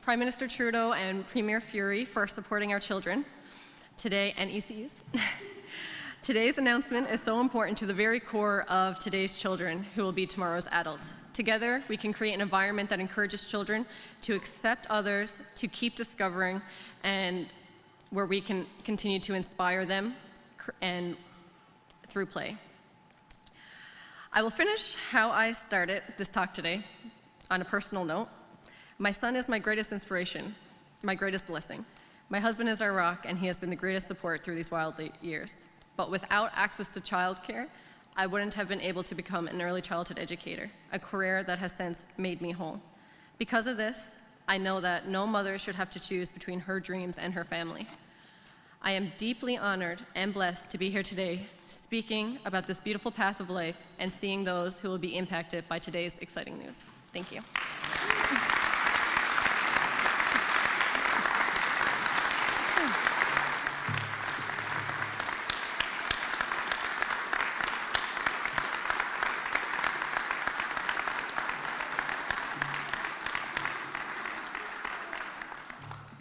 Prime Minister Trudeau and Premier Fury for supporting our children today, and ECs. Today's announcement is so important to the very core of today's children who will be tomorrow's adults. Together, we can create an environment that encourages children to accept others, to keep discovering, and where we can continue to inspire them and through play. I will finish how I started this talk today on a personal note. My son is my greatest inspiration, my greatest blessing. My husband is our rock, and he has been the greatest support through these wild years. But without access to childcare, I wouldn't have been able to become an early childhood educator, a career that has since made me whole. Because of this, I know that no mother should have to choose between her dreams and her family. I am deeply honored and blessed to be here today, speaking about this beautiful path of life and seeing those who will be impacted by today's exciting news. Thank you.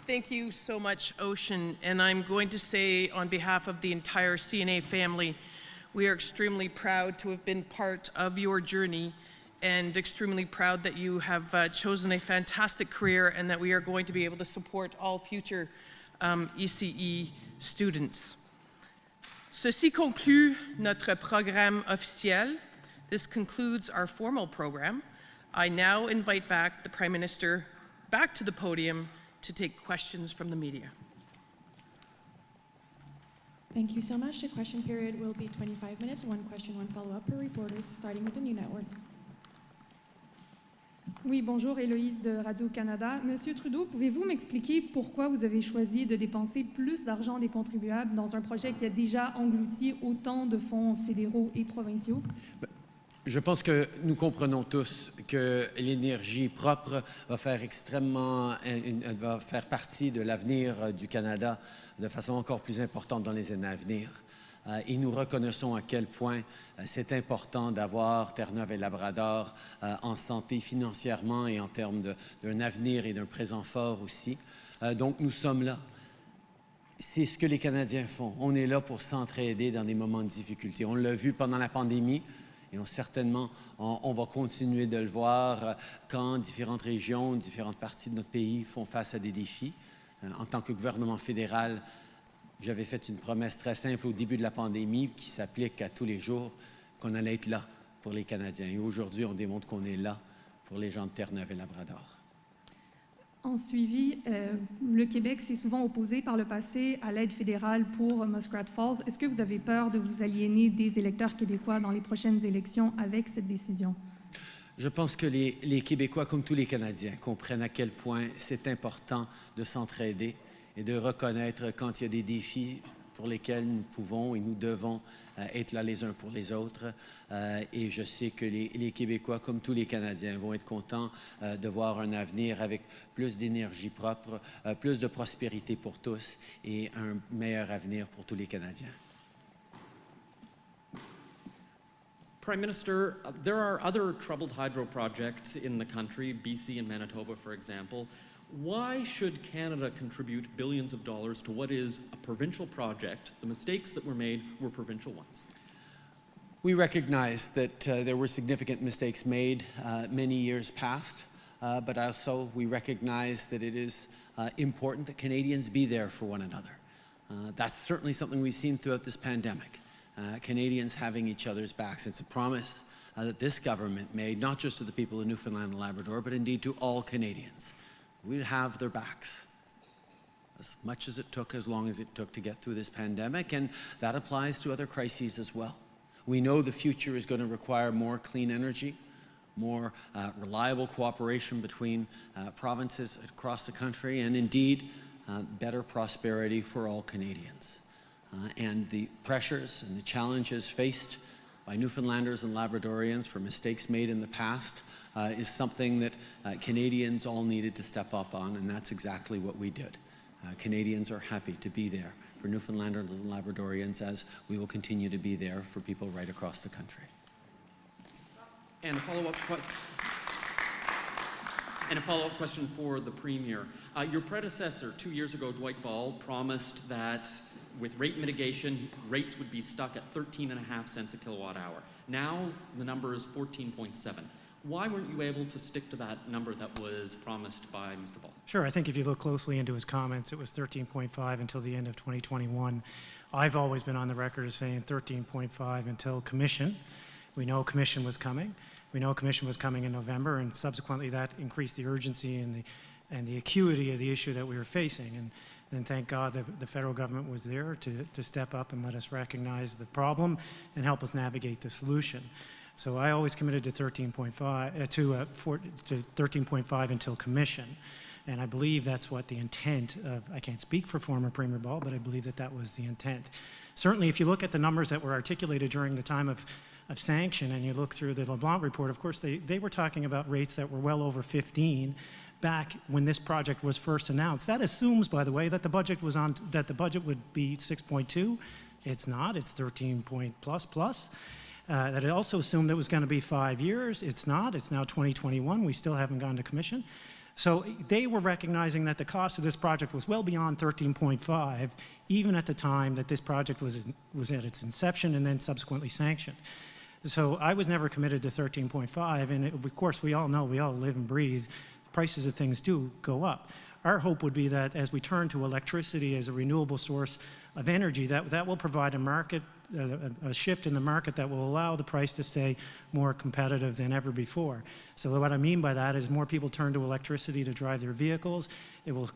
Thank you so much, Ocean. And I'm going to say on behalf of the entire CNA family, we are extremely proud to have been part of your journey and extremely proud that you have chosen a fantastic career and that we are going to be able to support all future ECE students. Ceci conclut notre programme officiel. This concludes our formal program. I now invite back the Prime Minister back to the podium to take questions from the media. Thank you so much. The question period will be 25 minutes, one question, one follow-up per reporters, starting with the New Network. Oui, bonjour, Héloïse de Radio-Canada. Monsieur Trudeau, pouvez-vous m'expliquer pourquoi vous avez choisi de dépenser plus d'argent des contribuables dans un projet qui a déjà englouti autant de fonds fédéraux et provinciaux? Je pense que nous comprenons tous que l'énergie propre va faire partie de l'avenir du Canada de façon encore plus importante dans les années à venir. Et nous reconnaissons à quel point c'est important d'avoir Terre-Neuve et Labrador en santé financièrement et en termes d'un avenir et d'un présent fort aussi. Donc nous sommes là. C'est ce que les Canadiens font. On est là pour s'entraider dans des moments de difficulté. On l'a vu pendant la pandémie. Et certainement, on va continuer de le voir quand différentes régions, différentes parties de notre pays font face à des défis. En tant que gouvernement fédéral, j'avais fait une promesse très simple au début de la pandémie qui s'applique à tous les jours, qu'on allait être là pour les Canadiens. Et aujourd'hui, on démontre qu'on est là pour les gens de Terre-Neuve et Labrador. En suivi, le Québec s'est souvent opposé par le passé à l'aide fédérale pour Muskrat Falls. Est-ce que vous avez peur de vous aliéner des électeurs québécois dans les prochaines élections avec cette décision? Je pense que les Québécois, comme tous les Canadiens, comprennent à quel point c'est important de s'entraider et de reconnaître quand il y a des défis pour lesquels nous pouvons et nous devons être là les uns pour les autres. Et je sais que les Québécois, comme tous les Canadiens, vont être contents de voir un avenir avec plus d'énergie propre, plus de prospérité pour tous et un meilleur avenir pour tous les Canadiens. Prime Minister, there are other troubled hydro projects in the country, BC and Manitoba, for example. Why should Canada contribute billions of dollars to what is a provincial project? The mistakes that were made were provincial ones. We recognize that there were significant mistakes made many years past, but also we recognize that it is important that Canadians be there for one another. That's certainly something we've seen throughout this pandemic. Canadians having each other's backs. It's a promise that this government made, not just to the people of Newfoundland and Labrador, but indeed to all Canadians. We'll have their backs. as much as it took, as long as it took to get through this pandemic, and that applies to other crises as well. We know the future is going to require more clean energy, more reliable cooperation between provinces across the country, and indeed, better prosperity for all Canadians. And the pressures and the challenges faced by Newfoundlanders and Labradorians for mistakes made in the past is something that Canadians all needed to step up on, and that's exactly what we did. Canadians are happy to be there for Newfoundlanders and Labradorians, as we will continue to be there for people right across the country. And a follow-up question for the Premier. Your predecessor 2 years ago, Dwight Ball, promised that with rate mitigation, rates would be stuck at 13.5 cents a kilowatt hour. Now the number is 14.7. Why weren't you able to stick to that number that was promised by Mr. Ball? Sure, I think if you look closely into his comments, it was 13.5 until the end of 2021. I've always been on the record as saying 13.5 until commission. We know commission was coming. We know commission was coming in November, and subsequently that increased the urgency and the acuity of the issue that we were facing. And thank God that the federal government was there to step up and let us recognize the problem and help us navigate the solution. So I always committed to 13.5 to 13.5 until commission, and I believe that's what the intent of. I can't speak for former Premier Ball, but I believe that was the intent. Certainly, if you look at the numbers that were articulated during the time of sanction, and you look through the LeBlanc report, of course they were talking about rates that were well over 15 back when this project was first announced. That assumes, by the way, that the budget would be 6.2. It's not. It's 13 point plus. That it also assumed it was going to be 5 years. It's not. It's now 2021. We still haven't gone to commission. So they were recognizing that the cost of this project was well beyond 13.5, even at the time that this project was at its inception and then subsequently sanctioned. So I was never committed to 13.5, and of course we all know, we all live and breathe, prices of things do go up. Our hope would be that as we turn to electricity as a renewable source of energy, that will provide a market, a shift in the market that will allow the price to stay more competitive than ever before. So what I mean by that is more people turn to electricity to drive their vehicles. It will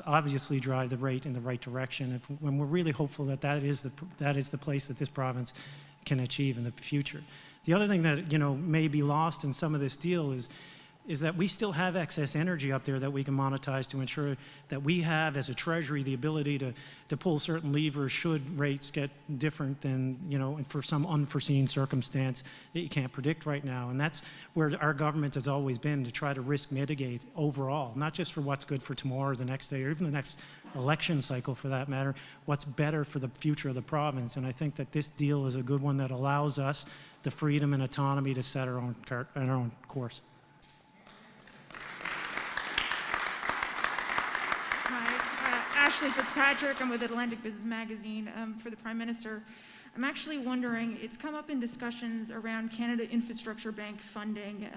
obviously drive the rate in the right direction. When we're really hopeful that that is the place that this province can achieve in the future. The other thing that may be lost in some of this deal is that we still have excess energy up there that we can monetize to ensure that we have, as a Treasury, the ability to pull certain levers should rates get different than, and for some unforeseen circumstance that you can't predict right now. And that's where our government has always been, to try to risk mitigate overall, not just for what's good for tomorrow or the next day or even the next election cycle for that matter, what's better for the future of the province. And I think that this deal is a good one that allows us the freedom and autonomy to set our own course. Ashley Fitzpatrick, I'm with Atlantic Business Magazine for the Prime Minister. I'm actually wondering, it's come up in discussions around Canada Infrastructure Bank funding,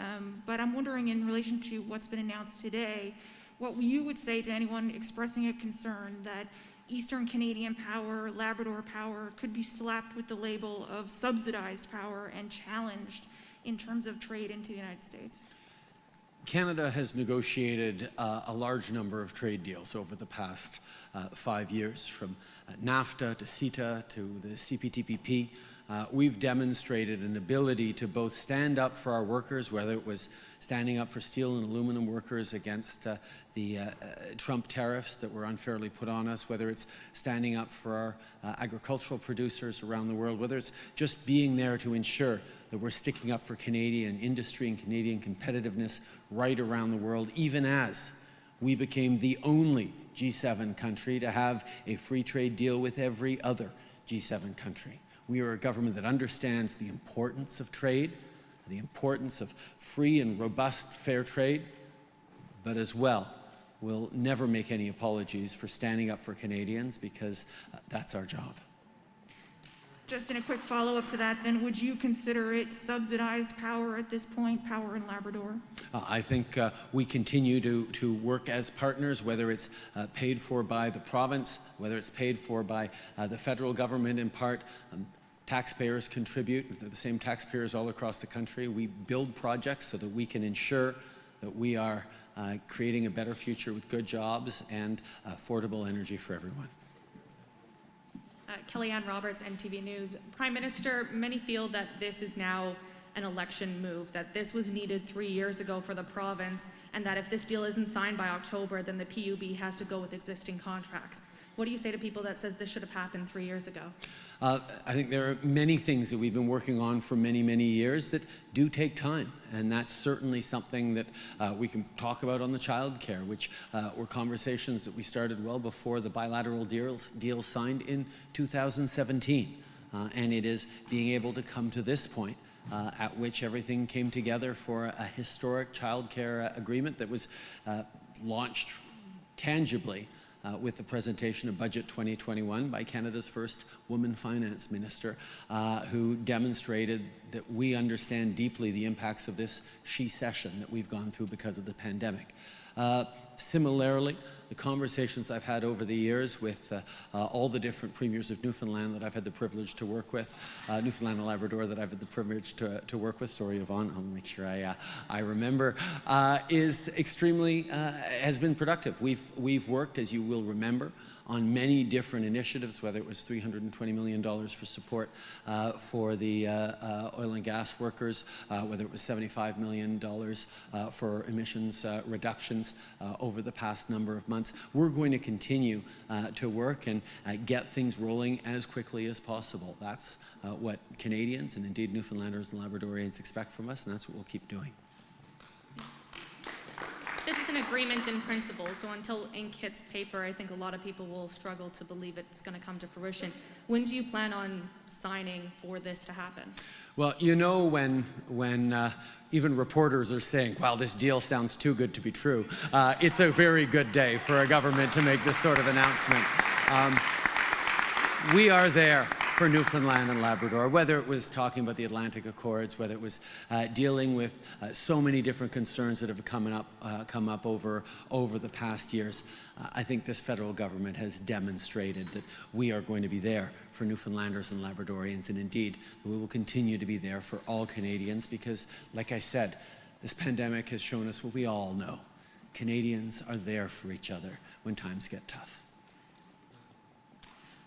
but I'm wondering in relation to what's been announced today, what you would say to anyone expressing a concern that Eastern Canadian Power, Labrador Power could be slapped with the label of subsidized power and challenged in terms of trade into the United States? Canada has negotiated a large number of trade deals over the past 5 years, from NAFTA to CETA to the CPTPP. We've demonstrated an ability to both stand up for our workers, whether it was standing up for steel and aluminum workers against the Trump tariffs that were unfairly put on us, whether it's standing up for our agricultural producers around the world, whether it's just being there to ensure that we're sticking up for Canadian industry and Canadian competitiveness right around the world, even as we became the only G7 country to have a free trade deal with every other G7 country. We are a government that understands the importance of trade, the importance of free and robust fair trade, but as well, we'll never make any apologies for standing up for Canadians, because that's our job. Just in a quick follow-up to that, then, would you consider it subsidized power at this point, power in Labrador? I think we continue to work as partners, whether it's paid for by the province, whether it's paid for by the federal government in part. Taxpayers contribute, the same taxpayers all across the country. We build projects so that we can ensure that we are creating a better future with good jobs and affordable energy for everyone. Kellyanne Roberts, NTV News. Prime Minister, many feel that this is now an election move, that this was needed 3 years ago for the province, and that if this deal isn't signed by October, then the PUB has to go with existing contracts. What do you say to people that says this should have happened 3 years ago? I think there are many things that we've been working on for many, many years that do take time. And that's certainly something that we can talk about on the childcare, which were conversations that we started well before the bilateral deal signed in 2017. And it is being able to come to this point at which everything came together for a historic childcare agreement that was launched tangibly with the presentation of Budget 2021 by Canada's first woman finance minister, who demonstrated that we understand deeply the impacts of this she-cession that we've gone through because of the pandemic. Similarly, the conversations I've had over the years with all the different premiers of Newfoundland that I've had the privilege to work with, Newfoundland and Labrador that I've had the privilege to work with, sorry Yvonne, I'll make sure I remember, is extremely, has been productive. We've worked, as you will remember, on many different initiatives, whether it was $320 million for support for the oil and gas workers, whether it was $75 million for emissions reductions over the past number of months. We're going to continue to work and get things rolling as quickly as possible. That's what Canadians and indeed Newfoundlanders and Labradorians expect from us, and that's what we'll keep doing. This is an agreement in principle, so until ink hits paper, I think a lot of people will struggle to believe it's going to come to fruition. When do you plan on signing for this to happen? Well, you know, when even reporters are saying, wow, this deal sounds too good to be true, it's a very good day for a government to make this sort of announcement. We are there for Newfoundland and Labrador, whether it was talking about the Atlantic Accords, whether it was dealing with so many different concerns that have come up over the past years. I think this federal government has demonstrated that we are going to be there for Newfoundlanders and Labradorians, and indeed, we will continue to be there for all Canadians because, like I said, this pandemic has shown us what we all know. Canadians are there for each other when times get tough.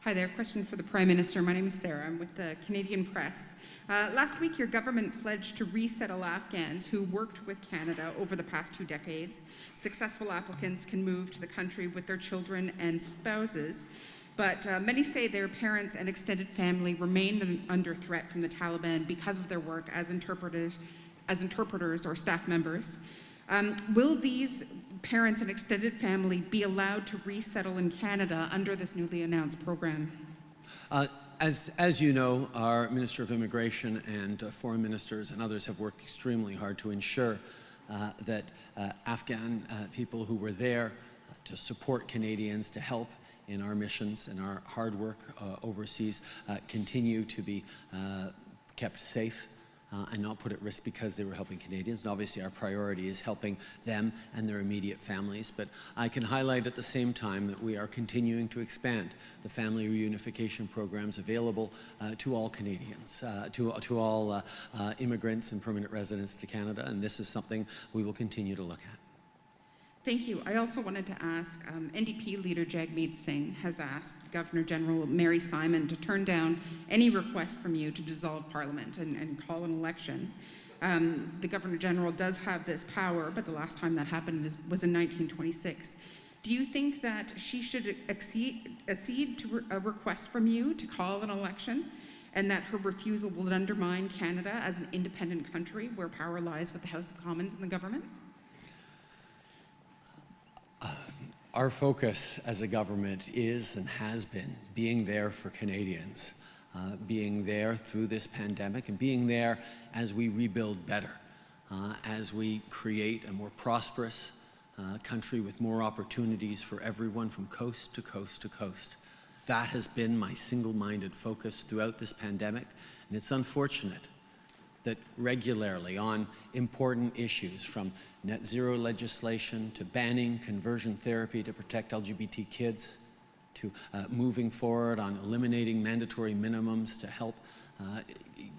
Hi there, question for the Prime Minister. My name is Sarah, I'm with the Canadian Press. Last week, your government pledged to resettle Afghans who worked with Canada over the past 2 decades. Successful applicants can move to the country with their children and spouses, but many say their parents and extended family remain under threat from the Taliban because of their work as interpreters or staff members. Will these parents and extended family be allowed to resettle in Canada under this newly announced program? As you know, our Minister of Immigration and foreign ministers and others have worked extremely hard to ensure that Afghan people who were there to support Canadians, to help in our missions and our hard work overseas continue to be kept safe and not put at risk because they were helping Canadians. And obviously our priority is helping them and their immediate families. But I can highlight at the same time that we are continuing to expand the family reunification programs available to all Canadians, to all immigrants and permanent residents to Canada. And this is something we will continue to look at. Thank you. I also wanted to ask, NDP leader Jagmeet Singh has asked Governor General Mary Simon to turn down any request from you to dissolve Parliament and call an election. The Governor General does have this power, but the last time that happened was in 1926. Do you think that she should accede to a request from you to call an election, and that her refusal will undermine Canada as an independent country where power lies with the House of Commons and the government? Our focus as a government is and has been being there for Canadians, being there through this pandemic and being there as we rebuild better, as we create a more prosperous country with more opportunities for everyone from coast to coast to coast. That has been my single-minded focus throughout this pandemic, and it's unfortunate that regularly on important issues from net zero legislation to banning conversion therapy to protect LGBT kids, to moving forward on eliminating mandatory minimums to help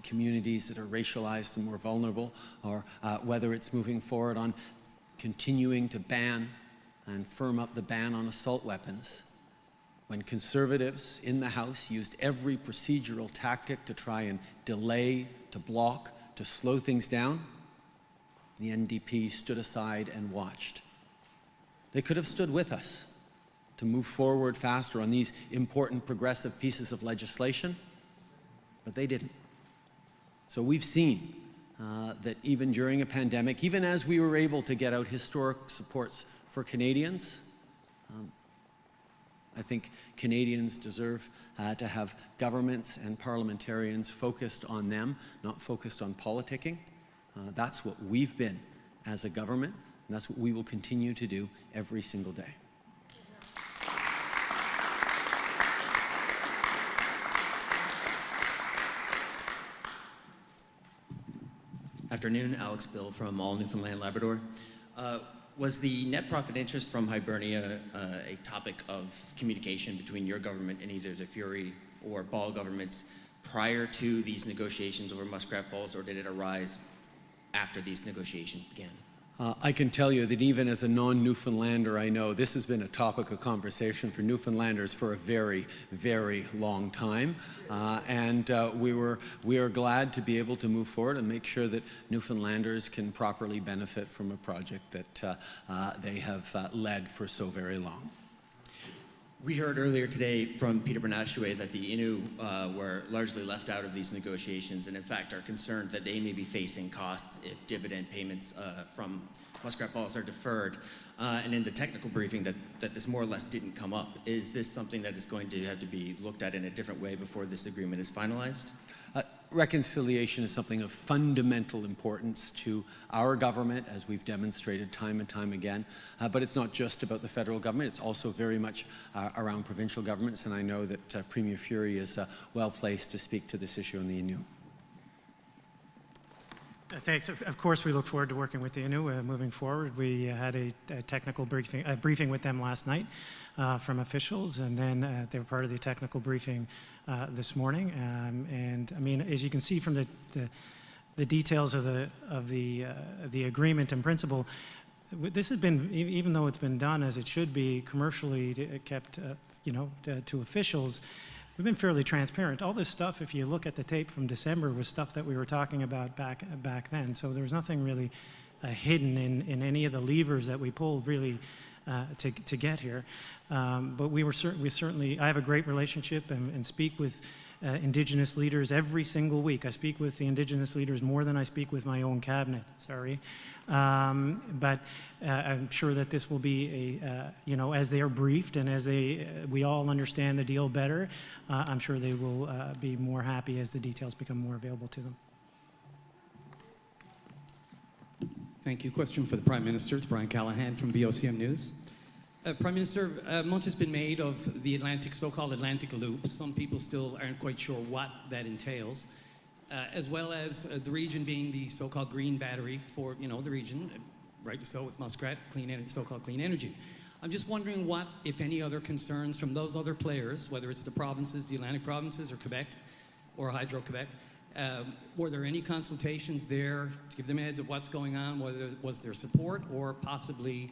communities that are racialized and more vulnerable, or whether it's moving forward on continuing to ban and firm up the ban on assault weapons, when Conservatives in the House used every procedural tactic to try and delay, to block, to slow things down, the NDP stood aside and watched. They could have stood with us to move forward faster on these important progressive pieces of legislation, but they didn't. So we've seen that even during a pandemic, even as we were able to get out historic supports for Canadians, I think Canadians deserve to have governments and parliamentarians focused on them, not focused on politicking. That's what we've been as a government, and that's what we will continue to do every single day. Afternoon, Alex Bill from All Newfoundland, Labrador. Was the net profit interest from Hibernia a topic of communication between your government and either the Fury or Ball governments prior to these negotiations over Muskrat Falls, or did it arise after these negotiations began? I can tell you that even as a non-Newfoundlander, I know this has been a topic of conversation for Newfoundlanders for a very, very long time. We are glad to be able to move forward and make sure that Newfoundlanders can properly benefit from a project that they have led for so very long. We heard earlier today from Peter Bernatchez that the Innu were largely left out of these negotiations, and in fact are concerned that they may be facing costs if dividend payments from Muskrat Falls are deferred. And in the technical briefing that this more or less didn't come up. Is this something that is going to have to be looked at in a different way before this agreement is finalized? Reconciliation is something of fundamental importance to our government, as we've demonstrated time and time again. But it's not just about the federal government, it's also very much around provincial governments, and I know that Premier Fury is well placed to speak to this issue on the Innu. Thanks. Of course, we look forward to working with the Innu moving forward. We had a technical briefing with them last night from officials, and then they were part of the technical briefing this morning. And I mean, as you can see from the details of the agreement in principle, this has been, even though it's been done as it should be, commercially kept, to officials. We've been fairly transparent. All this stuff, if you look at the tape from December, was stuff that we were talking about back then. So there was nothing really hidden in any of the levers that we pulled really to get here. But we certainly, I have a great relationship and speak with Indigenous leaders every single week. I speak with the Indigenous leaders more than I speak with my own cabinet, sorry. But I'm sure that this will be as they are briefed and as we all understand the deal better, I'm sure they will be more happy as the details become more available to them. Thank you. Question for the Prime Minister. It's Brian Callahan from VOCM News. Prime Minister, much has been made of the so-called Atlantic Loop. Some people still aren't quite sure what that entails, as well as the region being the so-called green battery for, the region, rightly so with Muskrat, so-called clean energy. I'm just wondering what, if any, other concerns from those other players, whether it's the provinces, the Atlantic provinces, or Quebec, or Hydro-Quebec, were there any consultations there to give them a heads of what's going on? Was there support, or possibly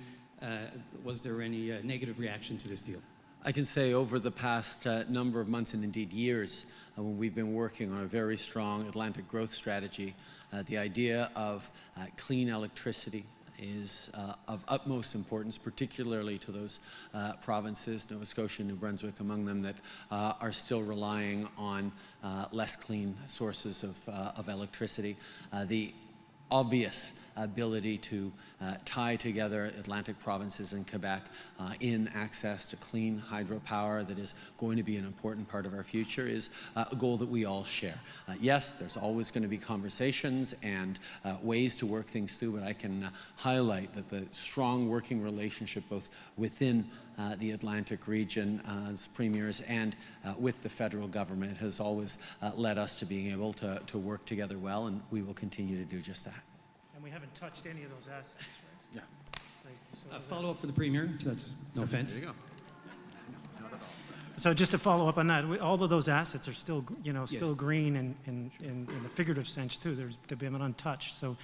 was there any negative reaction to this deal? I can say over the past number of months and indeed years, when we've been working on a very strong Atlantic growth strategy, the idea of clean electricity is of utmost importance, particularly to those provinces, Nova Scotia and New Brunswick among them, that are still relying on less clean sources of electricity. The obvious ability to tie together Atlantic provinces and Quebec in access to clean hydropower that is going to be an important part of our future is a goal that we all share. Yes, there's always going to be conversations and ways to work things through, but I can highlight that the strong working relationship both within the Atlantic region as premiers and with the federal government has always led us to being able to work together well, and we will continue to do just that. And we haven't touched any of those assets, right? Yeah. Follow up for the Premier, if that's no offense. There you go. So just to follow up on that, all of those assets are still, still green in the figurative sense too. They've been untouched. So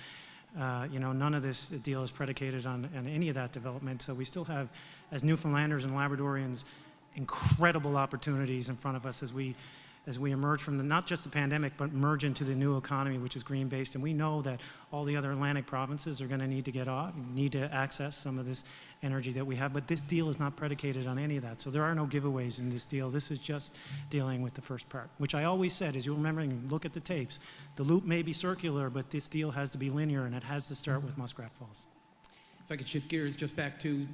None of this deal is predicated on any of that development. So we still have, as Newfoundlanders and Labradorians, incredible opportunities in front of us as we emerge from not just the pandemic, but merge into the new economy, which is green-based. And we know that all the other Atlantic provinces are going to need to access some of this energy that we have. But this deal is not predicated on any of that. So there are no giveaways in this deal. This is just dealing with the first part, which I always said, as you'll remember, and you look at the tapes, the loop may be circular, but this deal has to be linear, and it has to start with Muskrat Falls. If I could shift gears just back to,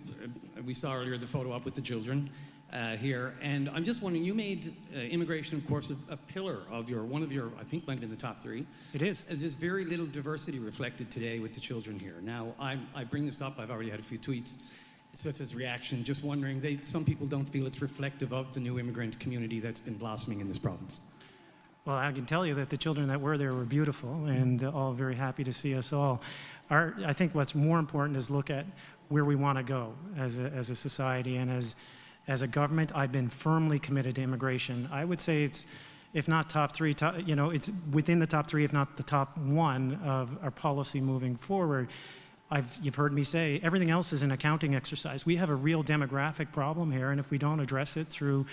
we saw earlier the photo up with the children here, and I'm just wondering, you made immigration, of course, a pillar of one of your, I think might have been the top 3. It is. As there's very little diversity reflected today with the children here. Now, I bring this up, I've already had a few tweets, such as reaction, just wondering, some people don't feel it's reflective of the new immigrant community that's been blossoming in this province. Well, I can tell you that the children that were there were beautiful and all very happy to see us all. I think what's more important is look at where we want to go as a society, and as a government, I've been firmly committed to immigration. I would say it's, if not top 3, it's within the top 3, if not the top 1 of our policy moving forward. You've heard me say, everything else is an accounting exercise. We have a real demographic problem here, and if we don't address it through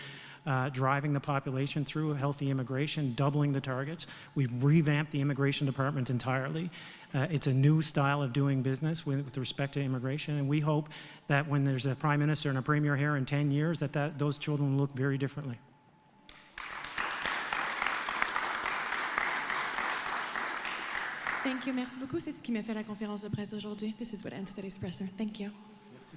driving the population through healthy immigration, doubling the targets. We've revamped the immigration department entirely. It's a new style of doing business with respect to immigration, and we hope that when there's a prime minister and a premier here in 10 years, that those children will look very differently. Thank you. Merci beaucoup. C'est ce qui m'a fait la conférence de presse aujourd'hui. This is what ends today's presser. Thank you. Merci.